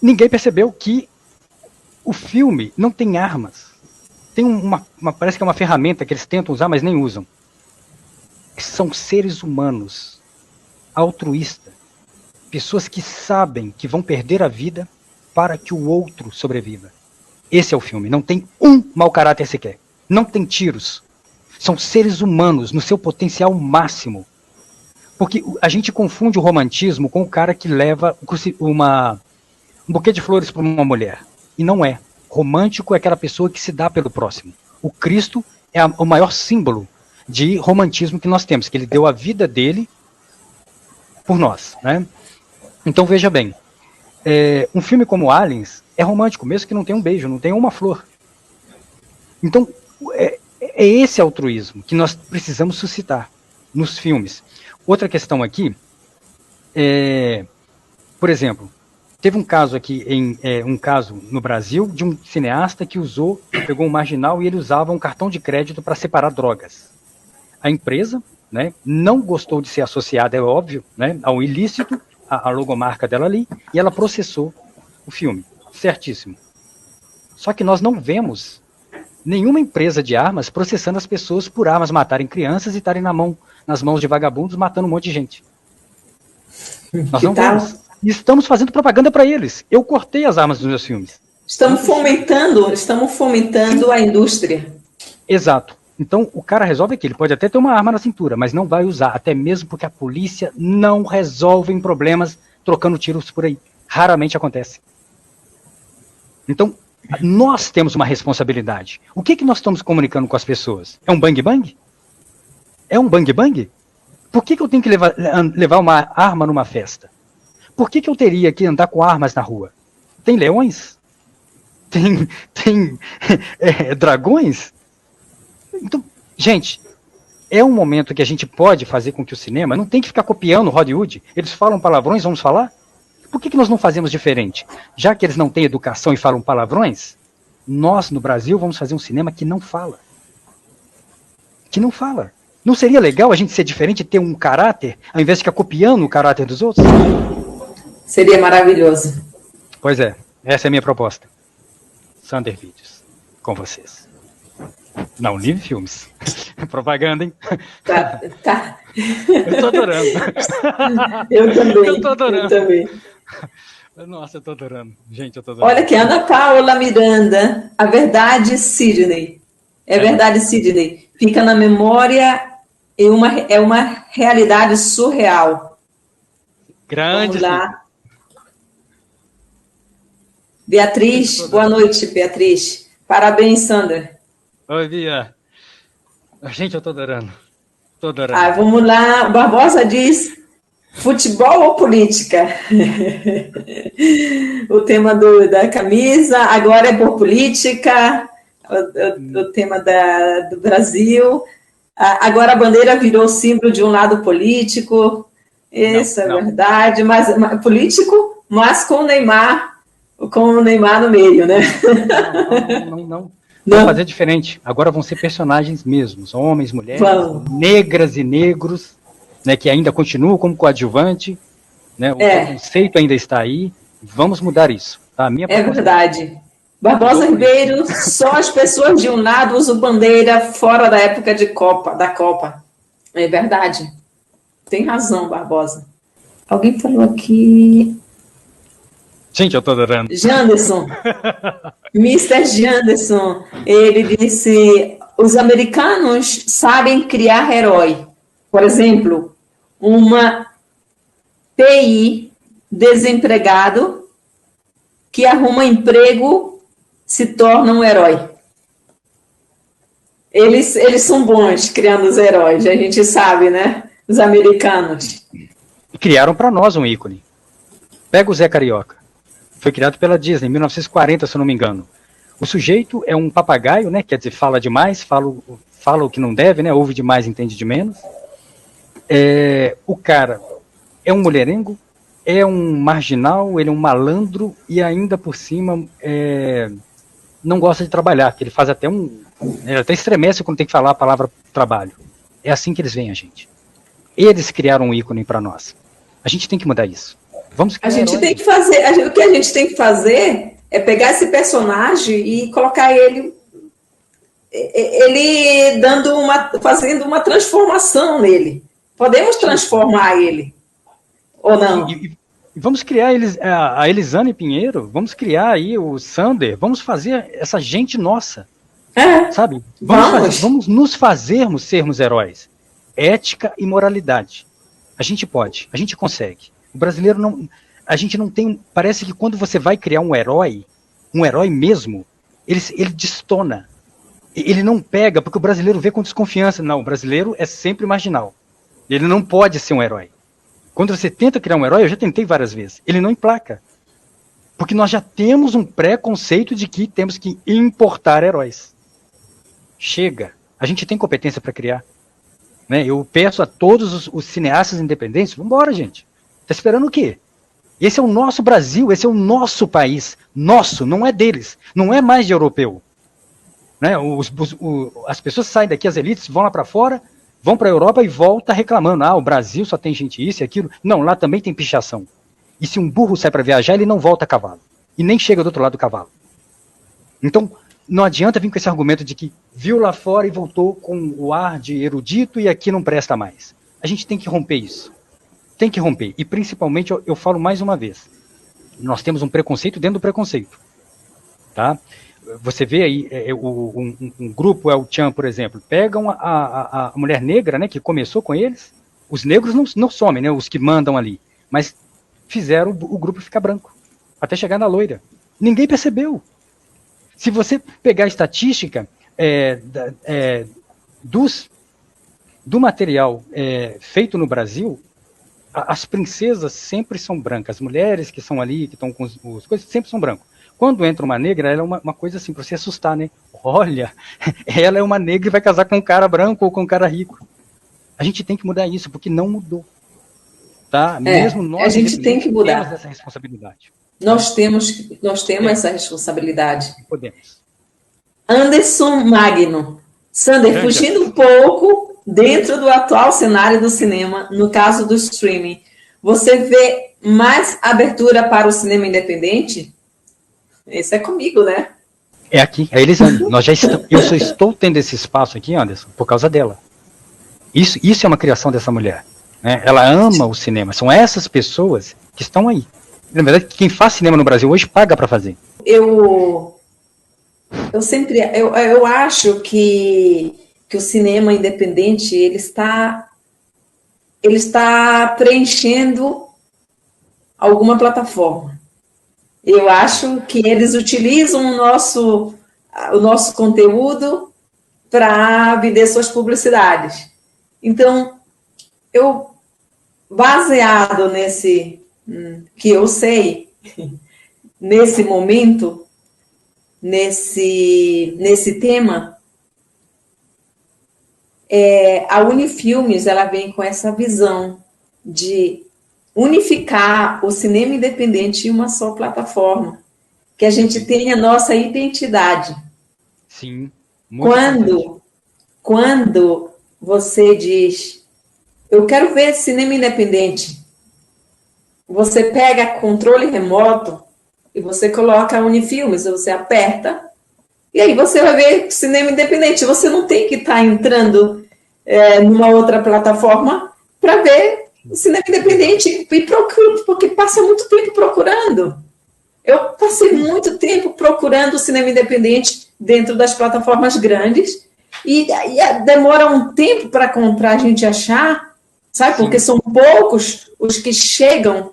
Ninguém percebeu que o filme não tem armas. Tem parece que é uma ferramenta que eles tentam usar, mas nem usam. São seres humanos, altruístas, pessoas que sabem que vão perder a vida para que o outro sobreviva. Esse é o filme. Não tem um mau caráter sequer. Não tem tiros. São seres humanos no seu potencial máximo. Porque a gente confunde o romantismo com o cara que leva um buquê de flores para uma mulher. E não é. Romântico é aquela pessoa que se dá pelo próximo. O Cristo é o maior símbolo de romantismo que nós temos, que ele deu a vida dele por nós. Né? Então veja bem, um filme como Aliens é romântico, mesmo que não tenha um beijo, não tenha uma flor. Então é esse altruísmo que nós precisamos suscitar nos filmes. Outra questão aqui por exemplo, teve um caso aqui, um caso no Brasil, de um cineasta que pegou um marginal e ele usava um cartão de crédito para separar drogas. A empresa, né, não gostou de ser associada, é óbvio, né, ao ilícito, a logomarca dela ali, e ela processou o filme. Certíssimo. Só que nós não vemos nenhuma empresa de armas processando as pessoas por armas matarem crianças e estarem nas mãos de vagabundos matando um monte de gente. Nós não vemos. E estamos fazendo propaganda para eles. Eu cortei as armas dos meus filmes. Estamos fomentando a indústria. Exato. Então, o cara resolve aqui, ele pode até ter uma arma na cintura, mas não vai usar, até mesmo porque a polícia não resolve problemas trocando tiros por aí. Raramente acontece. Então, nós temos uma responsabilidade. O que nós estamos comunicando com as pessoas? É um bang-bang? É um bang-bang? Por que eu tenho que levar uma arma numa festa? Por que eu teria que andar com armas na rua? Tem leões? Tem dragões? Então, gente, é um momento que a gente pode fazer com que o cinema não tem que ficar copiando Hollywood. Eles falam palavrões, vamos falar? Por que nós não fazemos diferente? Já que eles não têm educação e falam palavrões, nós, no Brasil, vamos fazer um cinema que não fala. Que não fala. Não seria legal a gente ser diferente e ter um caráter, ao invés de ficar copiando o caráter dos outros? Seria maravilhoso. Pois é, essa é a minha proposta. Sander Vídeos, com vocês. Não, Livre Filmes. Propaganda, hein? Tá. Eu tô adorando. Eu também. Eu tô adorando. Eu também. Nossa, eu tô adorando. Gente, eu tô adorando. Olha aqui, Ana Paula Miranda, A Verdade, Sidney. Verdade, Sidney. Fica na memória e é uma realidade surreal. Grande. Vamos lá. Beatriz, boa noite, Beatriz. Parabéns, Sander. Oi, Bia. Gente, eu tô adorando. Tô adorando. Vamos lá. O Barbosa diz: futebol ou política? O tema da camisa agora é por política. O tema do Brasil. Agora a bandeira virou símbolo de um lado político. Isso é verdade. Mas político, mas com o Neymar no meio, né? Não. Vamos fazer diferente. Agora vão ser personagens mesmos, homens, mulheres, negras e negros, né, que ainda continuam como coadjuvante, né, o conceito ainda está aí. Vamos mudar isso. Tá? É verdade. Barbosa Ribeiro, só as pessoas de um lado usam bandeira fora da época da Copa. É verdade. Tem razão, Barbosa. Alguém falou aqui... Gente, eu tô adorando. Janderson. Mr. Janderson, ele disse: os americanos sabem criar herói. Por exemplo, uma TI desempregado que arruma emprego se torna um herói. Eles são bons criando os heróis, a gente sabe, né? Os americanos. Criaram para nós um ícone. Pega o Zé Carioca. Foi criado pela Disney em 1940, se eu não me engano. O sujeito é um papagaio, né? Quer dizer, fala demais, fala o que não deve, né? Ouve demais, entende de menos. O cara é um mulherengo, é um marginal, ele é um malandro e ainda por cima não gosta de trabalhar, que ele faz até ele até estremece quando tem que falar a palavra trabalho. É assim que eles veem a gente. Eles criaram um ícone para nós. A gente tem que mudar isso. A gente tem que fazer, o que a gente tem que fazer é pegar esse personagem e colocar ele fazendo uma transformação nele. Podemos transformar ele, ou não? E vamos criar a Elisane Pinheiro, vamos criar aí o Sander, vamos fazer essa gente nossa, sabe? Vamos nos fazermos sermos heróis. Ética e moralidade. A gente pode, a gente consegue. O brasileiro não... A gente não tem... Parece que quando você vai criar um herói mesmo, ele destona. Ele não pega, porque o brasileiro vê com desconfiança. Não, o brasileiro é sempre marginal. Ele não pode ser um herói. Quando você tenta criar um herói, eu já tentei várias vezes, ele não emplaca. Porque nós já temos um preconceito de que temos que importar heróis. Chega. A gente tem competência para criar. Né? Eu peço a todos os cineastas independentes, vamos embora, gente. Está esperando o quê? Esse é o nosso Brasil, esse é o nosso país. Nosso, não é deles. Não é mais de europeu. Né? As pessoas saem daqui, as elites, vão lá para fora, vão para a Europa e voltam reclamando. O Brasil só tem gente isso e aquilo. Não, lá também tem pichação. E se um burro sai para viajar, ele não volta a cavalo. E nem chega do outro lado do cavalo. Então, não adianta vir com esse argumento de que viu lá fora e voltou com o ar de erudito e aqui não presta mais. A gente tem que romper isso. Tem que romper. E principalmente, eu falo mais uma vez, nós temos um preconceito dentro do preconceito. tá? Você vê aí, um grupo, El Chan, por exemplo, pegam a mulher negra, né, que começou com eles, os negros não somem, né, os que mandam ali, mas fizeram o grupo ficar branco, até chegar na loira. Ninguém percebeu. Se você pegar a estatística do material feito no Brasil, as princesas sempre são brancas, as mulheres que são ali, que estão com os coisas, sempre são brancos. Quando entra uma negra, ela é uma coisa assim, para você assustar, né? Olha, ela é uma negra e vai casar com um cara branco ou com um cara rico. A gente tem que mudar isso, porque não mudou. Tá? Mesmo nós, a gente tem que mudar. Temos essa responsabilidade. Nós temos essa responsabilidade. Podemos. Anderson Magno. Sander, fugindo um pouco dentro do atual cenário do cinema, no caso do streaming, você vê mais abertura para o cinema independente? Esse é comigo, né? É aqui, é Elisane. Eu só estou tendo esse espaço aqui, Anderson, por causa dela. Isso é uma criação dessa mulher. Né? Ela ama o cinema. São essas pessoas que estão aí. Na verdade, quem faz cinema no Brasil hoje paga para fazer. Eu acho que o cinema independente ele está preenchendo alguma plataforma. Eu acho que eles utilizam o nosso conteúdo para vender suas publicidades. Então, baseado nesse que eu sei, nesse momento, nesse tema, a Unifilmes ela vem com essa visão de unificar o cinema independente em uma só plataforma, que a gente tenha nossa identidade. Sim. Quando você diz, eu quero ver cinema independente, você pega controle remoto e você coloca a Unifilmes, você aperta, e aí você vai ver cinema independente. Você não tem que estar entrando numa outra plataforma para ver o cinema independente e procura, porque passa muito tempo procurando. Eu passei muito tempo procurando o cinema independente dentro das plataformas grandes e demora um tempo para a gente achar, sabe? Porque são poucos os que chegam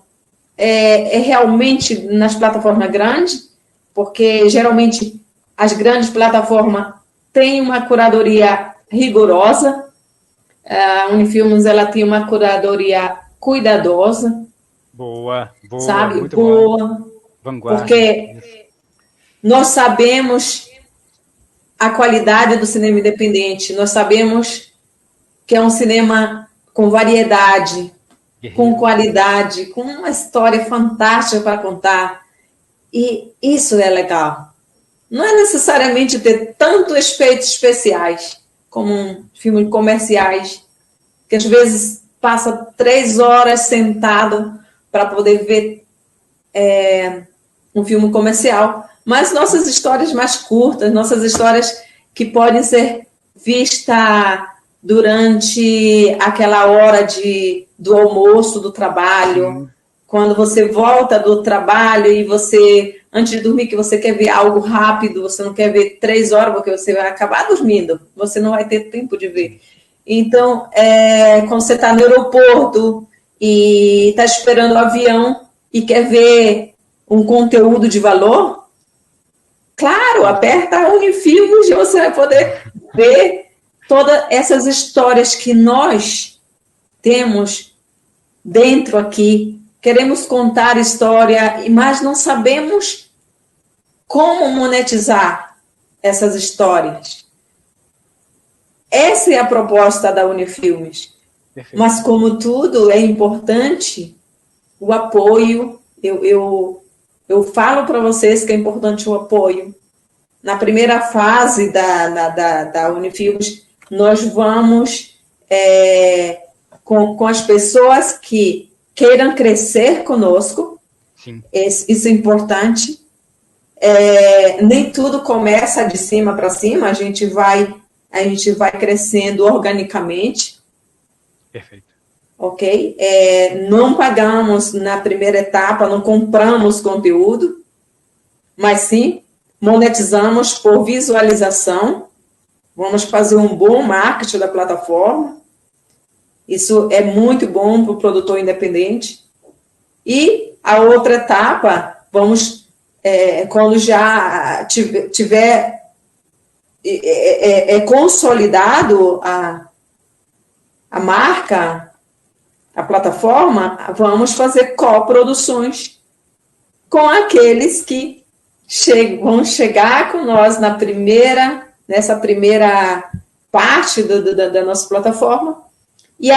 realmente nas plataformas grandes, porque geralmente as grandes plataformas têm uma curadoria rigorosa. A Unifilmes ela tem uma curadoria cuidadosa. Boa, sabe? Muito boa. Vanguarda. Porque nós sabemos a qualidade do cinema independente, nós sabemos que é um cinema com variedade, com qualidade, com uma história fantástica para contar. E isso é legal. Não é necessariamente ter tantos efeitos especiais como filmes comerciais, que às vezes passa 3 horas sentado para poder ver um filme comercial. Mas nossas histórias mais curtas, nossas histórias que podem ser vistas durante aquela hora do almoço, do trabalho, quando você volta do trabalho e você, antes de dormir, que você quer ver algo rápido, você não quer ver 3 horas, porque você vai acabar dormindo, você não vai ter tempo de ver. Então, quando você está no aeroporto e está esperando o avião e quer ver um conteúdo de valor, claro, aperta a Unifilmes e você vai poder ver todas essas histórias que nós temos dentro aqui. Queremos contar história, mas não sabemos como monetizar essas histórias. Essa é a proposta da Unifilmes. Perfeito. Mas, como tudo, é importante o apoio. Eu falo para vocês que é importante o apoio. Na primeira fase da Unifilmes, nós vamos com as pessoas que queiram crescer conosco. Sim. Isso é importante. Nem tudo começa de cima para cima, a gente vai crescendo organicamente. Perfeito. Ok? Não pagamos na primeira etapa, não compramos conteúdo, mas sim monetizamos por visualização, vamos fazer um bom marketing da plataforma, isso é muito bom para o produtor independente. E a outra etapa, vamos, quando já tiver consolidado a marca, a plataforma, vamos fazer coproduções com aqueles que vão chegar com nós nessa primeira parte da nossa plataforma, e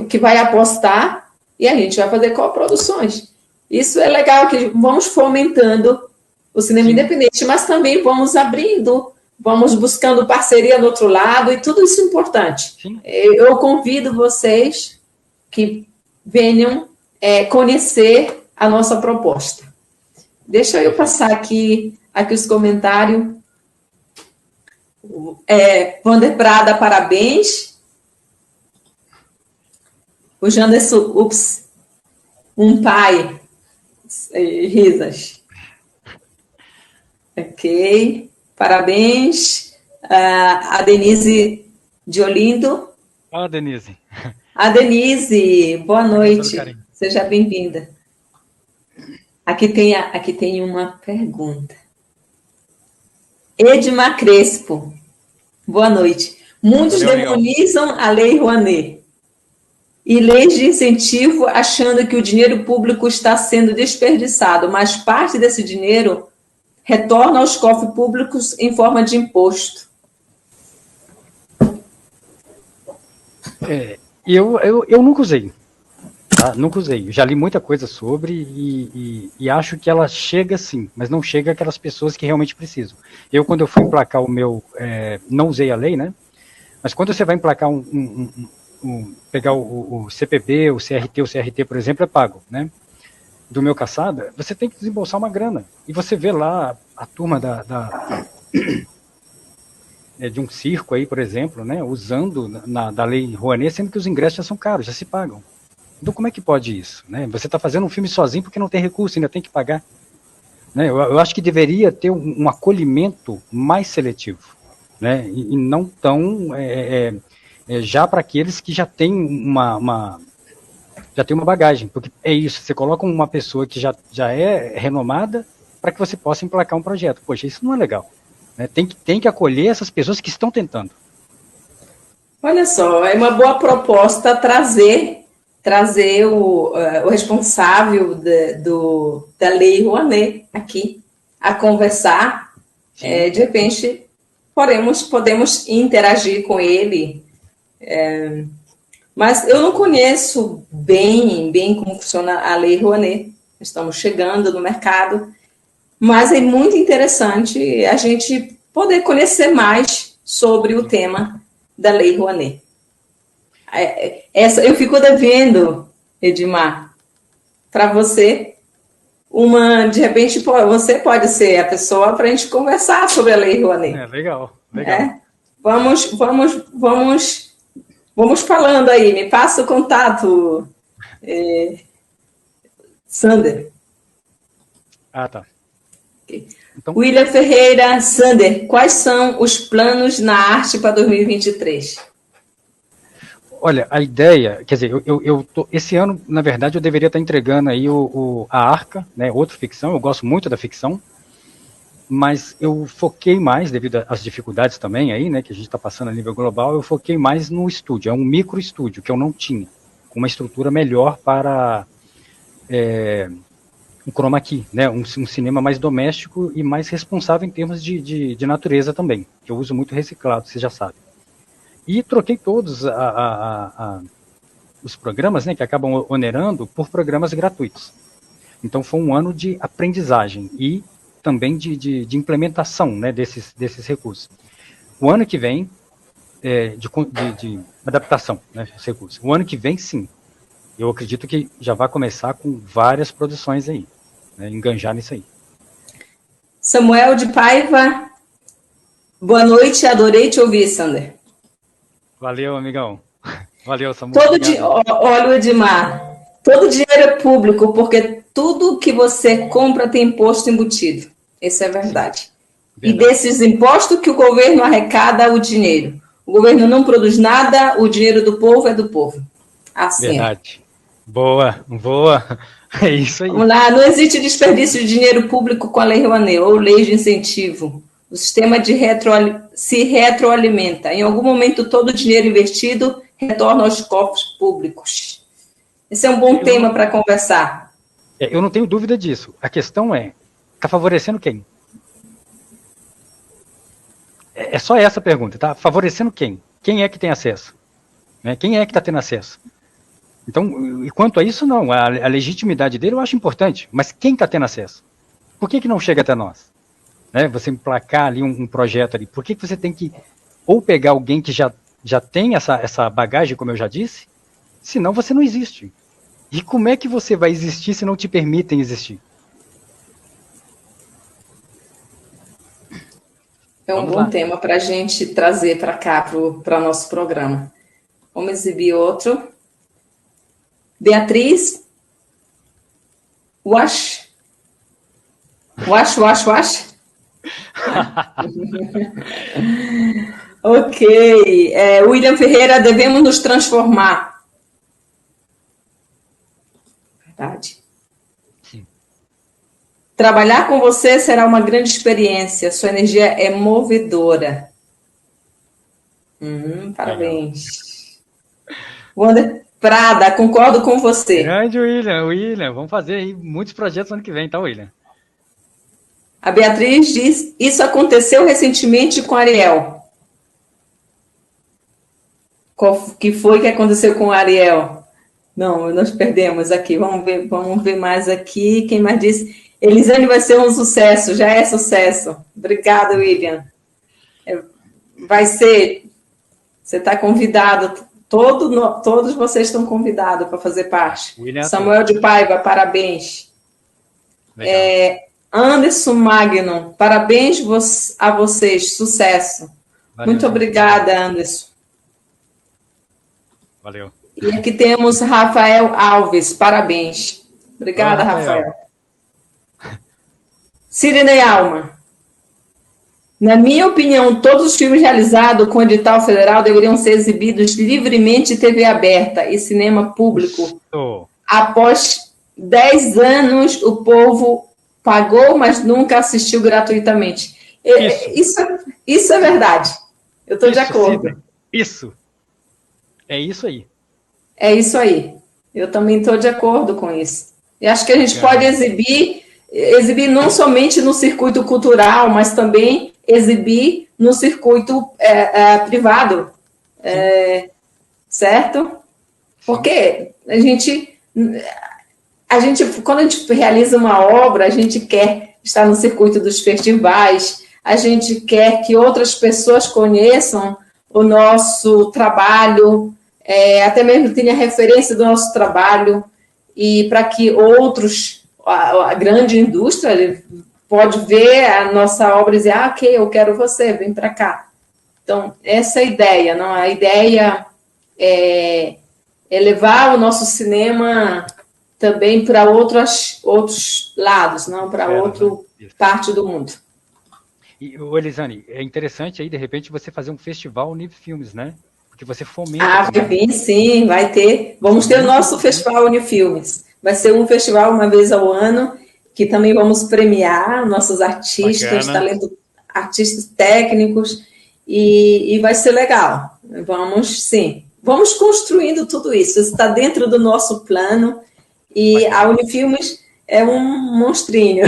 que vai apostar, e a gente vai fazer coproduções. Isso é legal, que vamos fomentando o cinema independente, mas também vamos abrindo, vamos buscando parceria do outro lado, e tudo isso é importante. Sim. Eu convido vocês que venham conhecer a nossa proposta. Deixa eu passar aqui os comentários. Wander Prada, parabéns. O Janderson, um pai. Risas. Ok. Parabéns. A Denise de Olindo. Olá, Denise. A Denise, boa noite. Seja bem-vinda. Aqui tem uma pergunta. Edmar Crespo, boa noite. Muitos demonizam a Lei Rouanet e leis de incentivo, achando que o dinheiro público está sendo desperdiçado, mas parte desse dinheiro retorna aos cofres públicos em forma de imposto. Eu nunca usei. Tá? Nunca usei. Já li muita coisa sobre e acho que ela chega sim, mas não chega àquelas pessoas que realmente precisam. Quando eu fui emplacar o meu... não usei a lei, né? Mas quando você vai emplacar pegar o CPB, o CRT, por exemplo, é pago, né? Do meu caçada, você tem que desembolsar uma grana. E você vê lá a turma de um circo aí, por exemplo, né? Usando da lei Rouanet, sendo que os ingressos já são caros, já se pagam. Então, como é que pode isso? Né? Você está fazendo um filme sozinho porque não tem recurso, ainda tem que pagar. Né? Eu acho que deveria ter um acolhimento mais seletivo, né? E não tão já para aqueles que já têm uma bagagem. Porque é isso, você coloca uma pessoa que já é renomada para que você possa emplacar um projeto. Poxa, isso não é legal. Né? Tem que acolher essas pessoas que estão tentando. Olha só, é uma boa proposta trazer o responsável da Lei Rouanet aqui a conversar. De repente, podemos interagir com ele. Mas eu não conheço bem como funciona a Lei Rouanet. Estamos chegando no mercado, mas é muito interessante a gente poder conhecer mais sobre o tema da Lei Rouanet. Eu fico devendo, Edmar, para você, de repente, você pode ser a pessoa para a gente conversar sobre a Lei Rouanet. Legal. Vamos falando aí, me passa o contato, Sander. Tá. Okay. Então... William Ferreira, Sander, quais são os planos na arte para 2023? Olha, a ideia, quer dizer, esse ano, na verdade, eu deveria estar entregando aí a Arca, né, outra ficção, eu gosto muito da ficção, mas eu foquei mais, devido às dificuldades também aí, né, que a gente está passando a nível global, eu foquei mais no estúdio, é um micro estúdio que eu não tinha, com uma estrutura melhor para um chroma key, né, um cinema mais doméstico e mais responsável em termos de natureza também, que eu uso muito reciclado, você já sabe. E troquei todos os programas, né, que acabam onerando por programas gratuitos. Então foi um ano de aprendizagem e também de implementação, né, desses recursos. O ano que vem, de adaptação, né, dos recursos. O ano que vem, sim. Eu acredito que já vai começar com várias produções aí, né, enganjar nisso aí. Samuel de Paiva, boa noite, adorei te ouvir, Sander. Valeu, amigão. Valeu, Samuel. Olha, Edmar, todo dinheiro é público, porque tudo que você compra tem imposto embutido. Isso é verdade. e desses impostos que o governo arrecada o dinheiro. O governo não produz nada, o dinheiro do povo é do povo. Assim Verdade. Boa. É isso aí. Vamos lá, não existe desperdício de dinheiro público com a Lei Rouanet ou lei de incentivo. O sistema se retroalimenta. Em algum momento, todo o dinheiro investido retorna aos cofres públicos. Esse é um bom tema para conversar. Eu não tenho dúvida disso. A questão está favorecendo quem? É só essa a pergunta. Está favorecendo quem? Quem é que tem acesso? Né? Quem é que está tendo acesso? Então, e quanto a isso, não. A legitimidade dele eu acho importante. Mas quem está tendo acesso? Por que não chega até nós? Né? Você emplacar ali um projeto ali. Por que você tem que ou pegar alguém que já tem essa bagagem, como eu já disse, senão você não existe. E como é que você vai existir se não te permitem existir? É um bom tema para a gente trazer para cá, para o nosso programa. Vamos exibir outro. Beatriz. Wash. Ok. William Ferreira, devemos nos transformar. Verdade. Sim. Trabalhar com você será uma grande experiência. Sua energia é movedora. Parabéns. Wander Prada, concordo com você. Grande William. Vamos fazer aí muitos projetos ano que vem, tá, William? A Beatriz diz, isso aconteceu recentemente com Ariel. Qual que foi que aconteceu com Ariel? Não, nós perdemos aqui. Vamos ver mais aqui. Quem mais disse? Elisane vai ser um sucesso, já é sucesso. Obrigada, William. Vai ser. Você está convidado. Todos vocês estão convidados para fazer parte. William, Samuel de Paiva, parabéns. Anderson Magno, parabéns a vocês, sucesso. Valeu, muito obrigada, Anderson. Valeu. E aqui temos Rafael Alves, parabéns. Obrigada, Rafael. Sidney Alma. Na minha opinião, todos os filmes realizados com edital federal deveriam ser exibidos livremente em TV aberta e cinema público. Após 10 anos, o povo pagou, mas nunca assistiu gratuitamente. Isso é verdade. Eu estou de acordo. Isso. É isso aí. É isso aí. Eu também estou de acordo com isso. E acho que a gente pode exibir não somente no circuito cultural, mas também exibir no circuito privado. Certo? Porque quando a gente realiza uma obra, a gente quer estar no circuito dos festivais, a gente quer que outras pessoas conheçam o nosso trabalho, até mesmo tenha referência do nosso trabalho, e para que outros, a grande indústria, pode ver a nossa obra e dizer, ok, eu quero você, vem para cá. Então, essa é a ideia, não? A ideia é levar o nosso cinema também para outros lados, não para outra parte do mundo. E, Elisane, é interessante aí, de repente, você fazer um festival Unifilmes, né? Porque você fomenta... vai vir, sim, vai ter. Vamos ter o nosso festival Unifilmes. Vai ser um festival uma vez ao ano, que também vamos premiar nossos artistas, artistas técnicos, e vai ser legal. Vamos construindo tudo isso. Isso está dentro do nosso plano, e a Unifilmes é um monstrinho.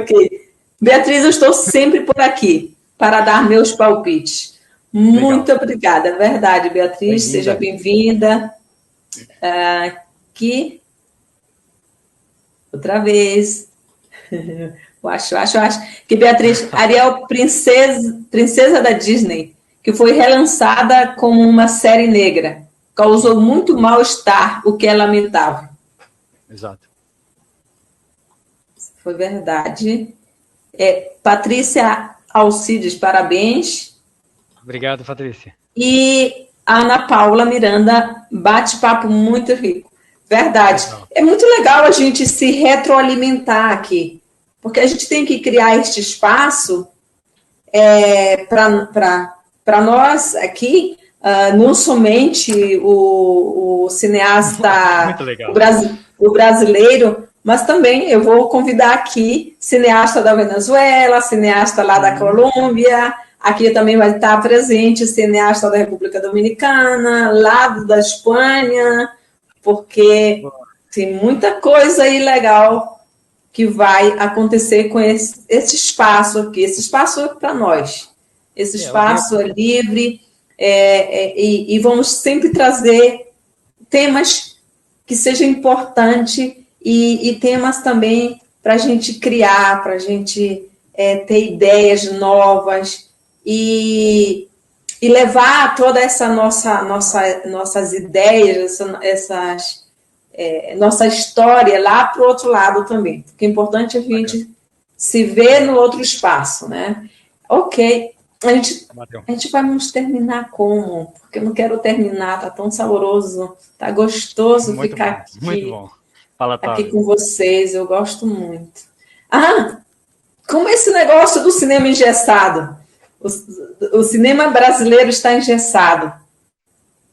Ok. Beatriz, eu estou sempre por aqui para dar meus palpites. Muito obrigada, verdade, Beatriz, seja bem-vinda. Aqui, outra vez. Eu acho que Beatriz, Ariel, princesa da Disney, que foi relançada como uma série negra, causou muito mal-estar, o que é lamentável. Exato. Foi verdade. Patrícia Alcides, parabéns. Obrigado, Patrícia. E Ana Paula Miranda, bate-papo muito rico. Verdade. É muito legal a gente se retroalimentar aqui. porque a gente tem que criar este espaço para nós aqui, não somente o cineasta, o brasileiro, mas também eu vou convidar aqui cineasta da Venezuela, cineasta lá da Colômbia, aqui também vai estar presente cineasta da República Dominicana, lá da Espanha, porque tem muita coisa aí legal que vai acontecer com esse espaço aqui. Esse espaço é para nós. Esse espaço é livre, e vamos sempre trazer temas que sejam importantes e temas também para a gente criar, para a gente ter ideias novas e levar toda essa nossas ideias, nossa história lá para o outro lado também. Porque é importante a gente se ver no outro espaço, né? Ok. A gente vai nos terminar como? Porque eu não quero terminar, tá tão saboroso, tá gostoso muito ficar bom, aqui. Muito bom. Fala, aqui com vocês, eu gosto muito. Como esse negócio do cinema engessado? O cinema brasileiro está engessado.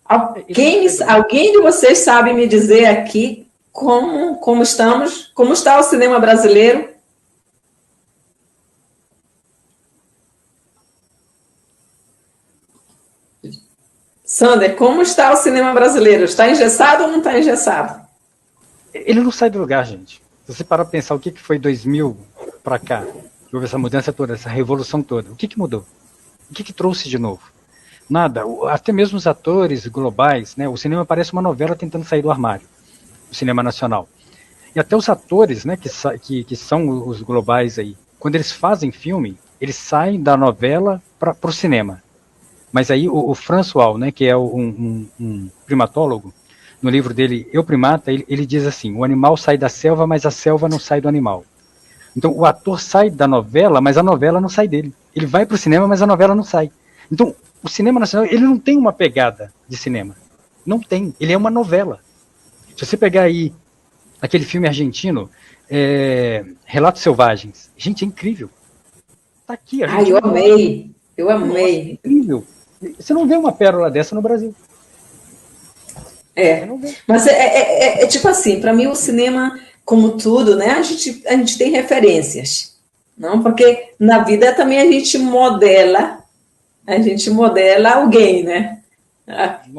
Alguém de vocês sabe me dizer aqui como está o cinema brasileiro? Sander, como está o cinema brasileiro? Está engessado ou não está engessado? Ele não sai do lugar, gente. Se você parar para pensar o que foi 2000 para cá, que houve essa mudança toda, essa revolução toda, o que mudou? O que trouxe de novo? Nada. Até mesmo os atores globais, né? O cinema parece uma novela tentando sair do armário, o cinema nacional. E até os atores, né, que são os globais aí, quando eles fazem filme, eles saem da novela para o cinema. Mas aí o François, né, que é um primatólogo, no livro dele, Eu Primata, ele diz assim, o animal sai da selva, mas a selva não sai do animal. Então o ator sai da novela, mas a novela não sai dele. Ele vai para o cinema, mas a novela não sai. Então o cinema nacional, ele não tem uma pegada de cinema. Não tem, ele é uma novela. Se você pegar aí aquele filme argentino, Relatos Selvagens, gente, é incrível. Tá aqui. Eu amei. Nossa, é incrível. Você não vê uma pérola dessa no Brasil. Mas é tipo assim, para mim o cinema, como tudo, né, a gente tem referências, não? Porque na vida também a gente modela alguém, né?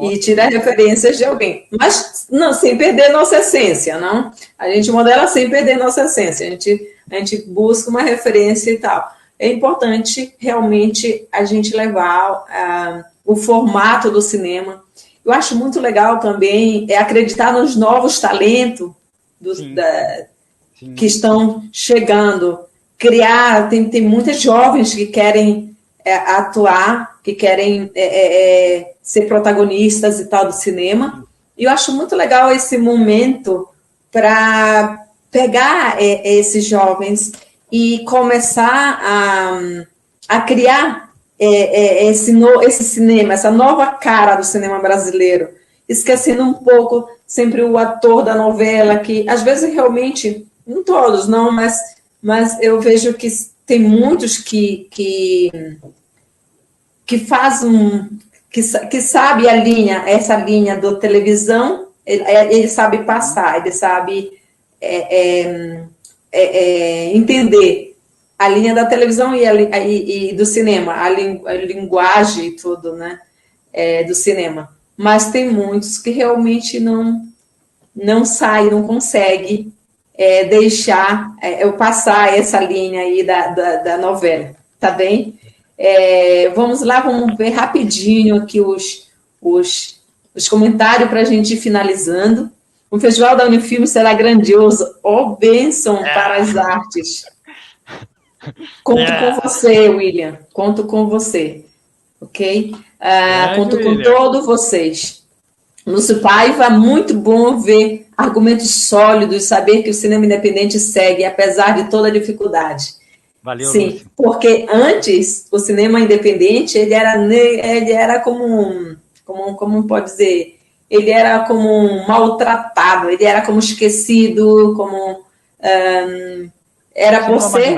E tira referências de alguém, mas não, sem perder nossa essência, não? A gente modela sem perder nossa essência, a gente busca uma referência e tal. É importante realmente a gente levar o formato do cinema. Eu acho muito legal também acreditar nos novos talentos que estão chegando. Criar, tem muitas jovens que querem atuar, que querem ser protagonistas e tal do cinema. E eu acho muito legal esse momento para pegar esses jovens e começar a criar esse cinema, essa nova cara do cinema brasileiro, esquecendo um pouco sempre o ator da novela, que às vezes realmente, não todos, não, mas eu vejo que tem muitos que fazem, que sabe essa linha da televisão, ele sabe passar, ele sabe entender a linha da televisão e do cinema, a linguagem e tudo, né, do cinema. Mas tem muitos que realmente não saem, não conseguem deixar eu passar essa linha aí da novela, tá bem? Vamos lá, vamos ver rapidinho aqui os comentários para a gente ir finalizando. O Festival da Unifilme será grandioso, bênção para as artes. Conto com você, William. Conto com você. Ok? Conto com todos vocês. Lúcio Paiva, muito bom ver argumentos sólidos, saber que o cinema independente segue, apesar de toda a dificuldade. Valeu, sim, Lúcio. Porque antes, o cinema independente, ele era como pode dizer, ele era como maltratado, ele era como esquecido, como... era por ser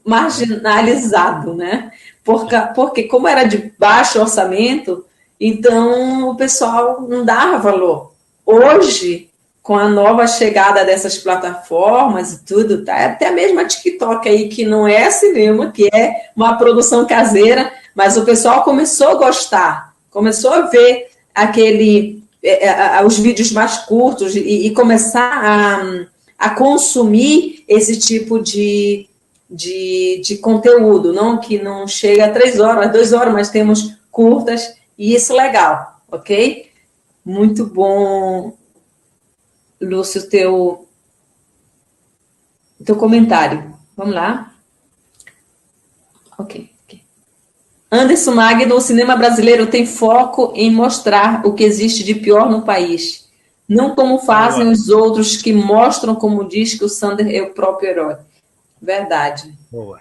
marginalizado, né? Porque como era de baixo orçamento, então o pessoal não dava valor. Hoje, com a nova chegada dessas plataformas e tudo, tá? Até mesmo a TikTok aí, que não é cinema, que é uma produção caseira, mas o pessoal começou a gostar, começou a ver os vídeos mais curtos e começar a consumir esse tipo de conteúdo, não que não chega a 3 horas, 2 horas, mas temos curtas, e isso é legal, ok? Muito bom, Lúcio, teu comentário. Vamos lá. Ok. Anderson Magno, o cinema brasileiro tem foco em mostrar o que existe de pior no país, não como fazem os outros que mostram, como diz que o Sander é o próprio herói. Verdade. Boa.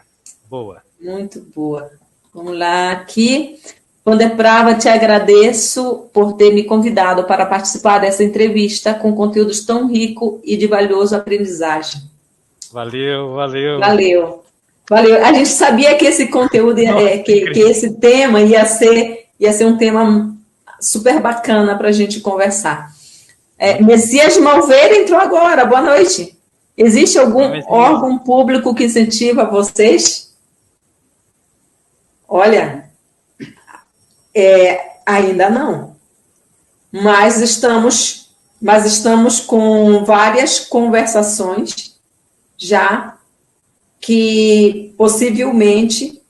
Muito boa. Vamos lá, aqui. Wander Prava, te agradeço por ter me convidado para participar dessa entrevista com conteúdos tão rico e de valioso aprendizagem. Valeu. A gente sabia que esse conteúdo, que esse tema ia ser um tema super bacana para a gente conversar. Messias Malveira entrou agora. Boa noite. Existe algum órgão público que incentiva vocês? Olha, ainda não. Mas estamos com várias conversações já que possivelmente,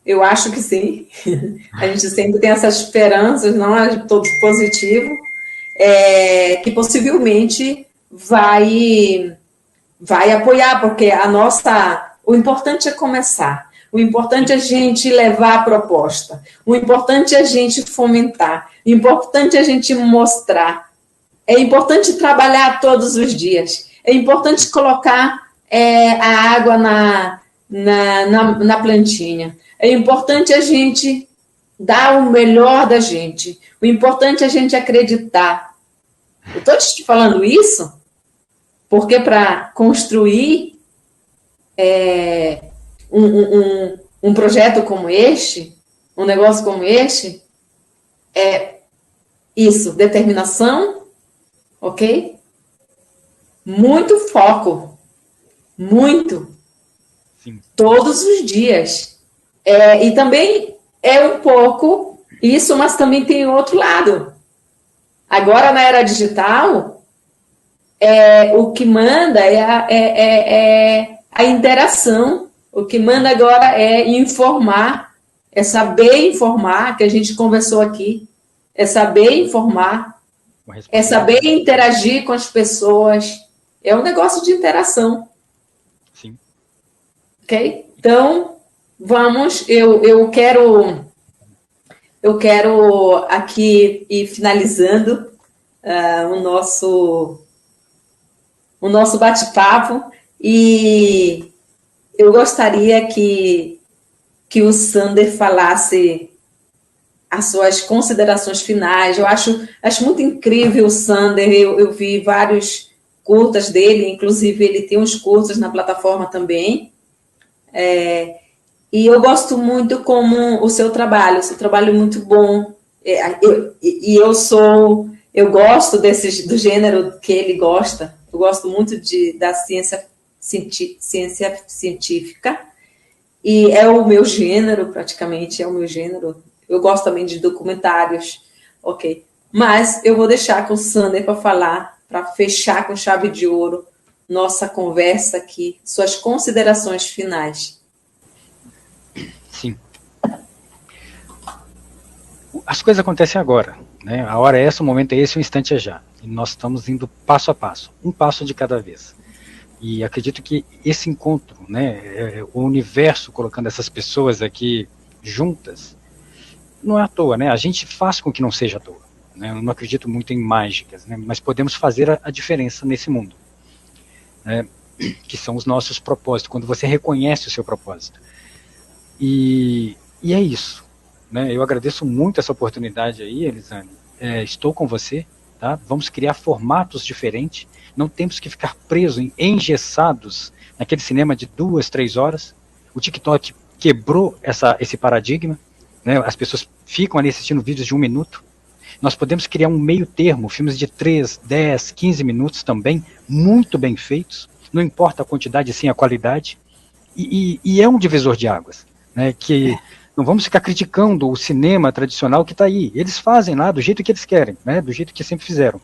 eu acho que sim, a gente sempre tem essas esperanças, não é todo positivo, que possivelmente vai apoiar, porque o importante é começar, o importante é a gente levar a proposta, o importante é a gente fomentar, o importante é a gente mostrar, é importante trabalhar todos os dias, é importante colocar a água na plantinha, é importante a gente dar o melhor da gente, o importante é a gente acreditar. Eu estou te falando isso porque para construir um projeto como este, um negócio como este, é isso, determinação, ok? Muito foco, muito, sim, todos os dias. E também é um pouco isso, mas também tem outro lado. Agora, na era digital, o que manda é a interação, o que manda agora é informar, é saber informar, que a gente conversou aqui, é saber informar, é saber interagir com as pessoas, é um negócio de interação. Sim. Ok? Então, vamos, eu quero aqui ir finalizando o nosso bate-papo, e eu gostaria que o Sander falasse as suas considerações finais. Eu acho muito incrível o Sander, eu vi vários curtas dele, inclusive ele tem uns curtas na plataforma também, e eu gosto muito como o seu trabalho é muito bom, eu gosto do gênero que ele gosta, eu gosto muito da ciência científica, e é o meu gênero, praticamente, eu gosto também de documentários, ok, mas eu vou deixar com o Sander para falar, para fechar com chave de ouro nossa conversa aqui, suas considerações finais. Sim. As coisas acontecem agora, né? A hora é essa, o momento é esse, o instante é já. E nós estamos indo passo a passo, um passo de cada vez. E acredito que esse encontro, né, o universo colocando essas pessoas aqui juntas, não é à toa, né? A gente faz com que não seja à toa. Né? Eu não acredito muito em mágicas, né? Mas podemos fazer a diferença nesse mundo, né? Que são os nossos propósitos, quando você reconhece o seu propósito. E é isso. Né? Eu agradeço muito essa oportunidade aí, Elisane. Estou com você, tá? Vamos criar formatos diferentes, não temos que ficar presos, engessados naquele cinema de 2, 3 horas. O TikTok quebrou esse paradigma, né? As pessoas ficam ali assistindo vídeos de 1 minuto. Nós podemos criar um meio termo, filmes de 3, 10, 15 minutos também, muito bem feitos, não importa a quantidade, sim a qualidade, e é um divisor de águas, né? Que não vamos ficar criticando o cinema tradicional que está aí, eles fazem lá do jeito que eles querem, né? Do jeito que sempre fizeram.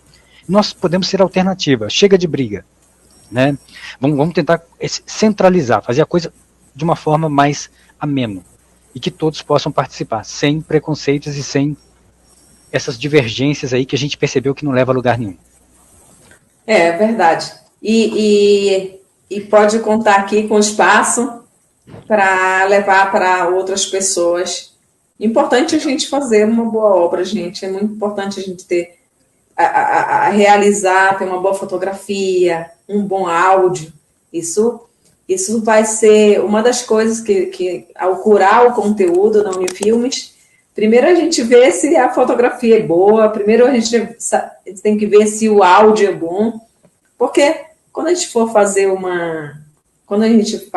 Nós podemos ser alternativa, chega de briga, né? Vamos tentar centralizar, fazer a coisa de uma forma mais amena, e que todos possam participar, sem preconceitos e sem essas divergências aí que a gente percebeu que não leva a lugar nenhum. É verdade. E pode contar aqui com espaço para levar para outras pessoas. Importante a gente fazer uma boa obra, gente. É muito importante a gente ter a realizar, ter uma boa fotografia, um bom áudio. Isso vai ser uma das coisas que ao curar o conteúdo da Unifilmes, primeiro a gente vê se a fotografia é boa, primeiro a gente tem que ver se o áudio é bom, porque quando a gente for fazer quando a gente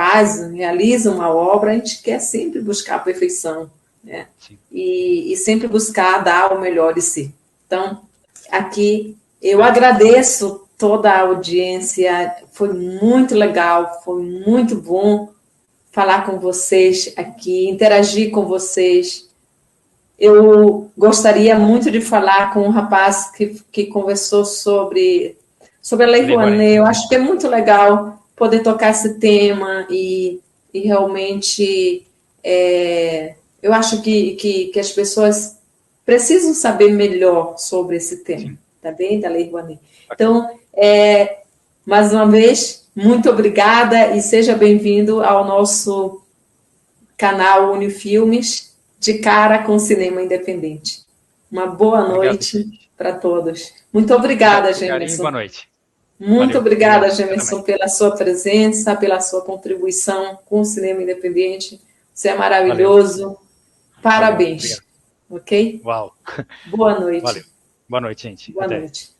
realiza uma obra, a gente quer sempre buscar a perfeição, né? E sempre buscar dar o melhor de si. Então, aqui eu agradeço toda a audiência, foi muito legal, foi muito bom falar com vocês aqui, interagir com vocês. Eu gostaria muito de falar com um rapaz que conversou sobre a Lei Rouanet. Eu acho que é muito legal poder tocar esse tema e realmente eu acho que as pessoas precisam saber melhor sobre esse tema, tá bem? Da Lei Rouanet. Então, mais uma vez, muito obrigada e seja bem-vindo ao nosso canal Unifilmes, de cara com cinema independente. Uma boa noite para todos. Muito obrigada, Gemerson. Boa noite. Muito obrigada, Gemerson, pela sua presença, pela sua contribuição com o cinema independente. Você é maravilhoso. Valeu. Parabéns. Valeu, ok? Uau. Boa noite. Valeu. Boa noite, gente. Boa noite.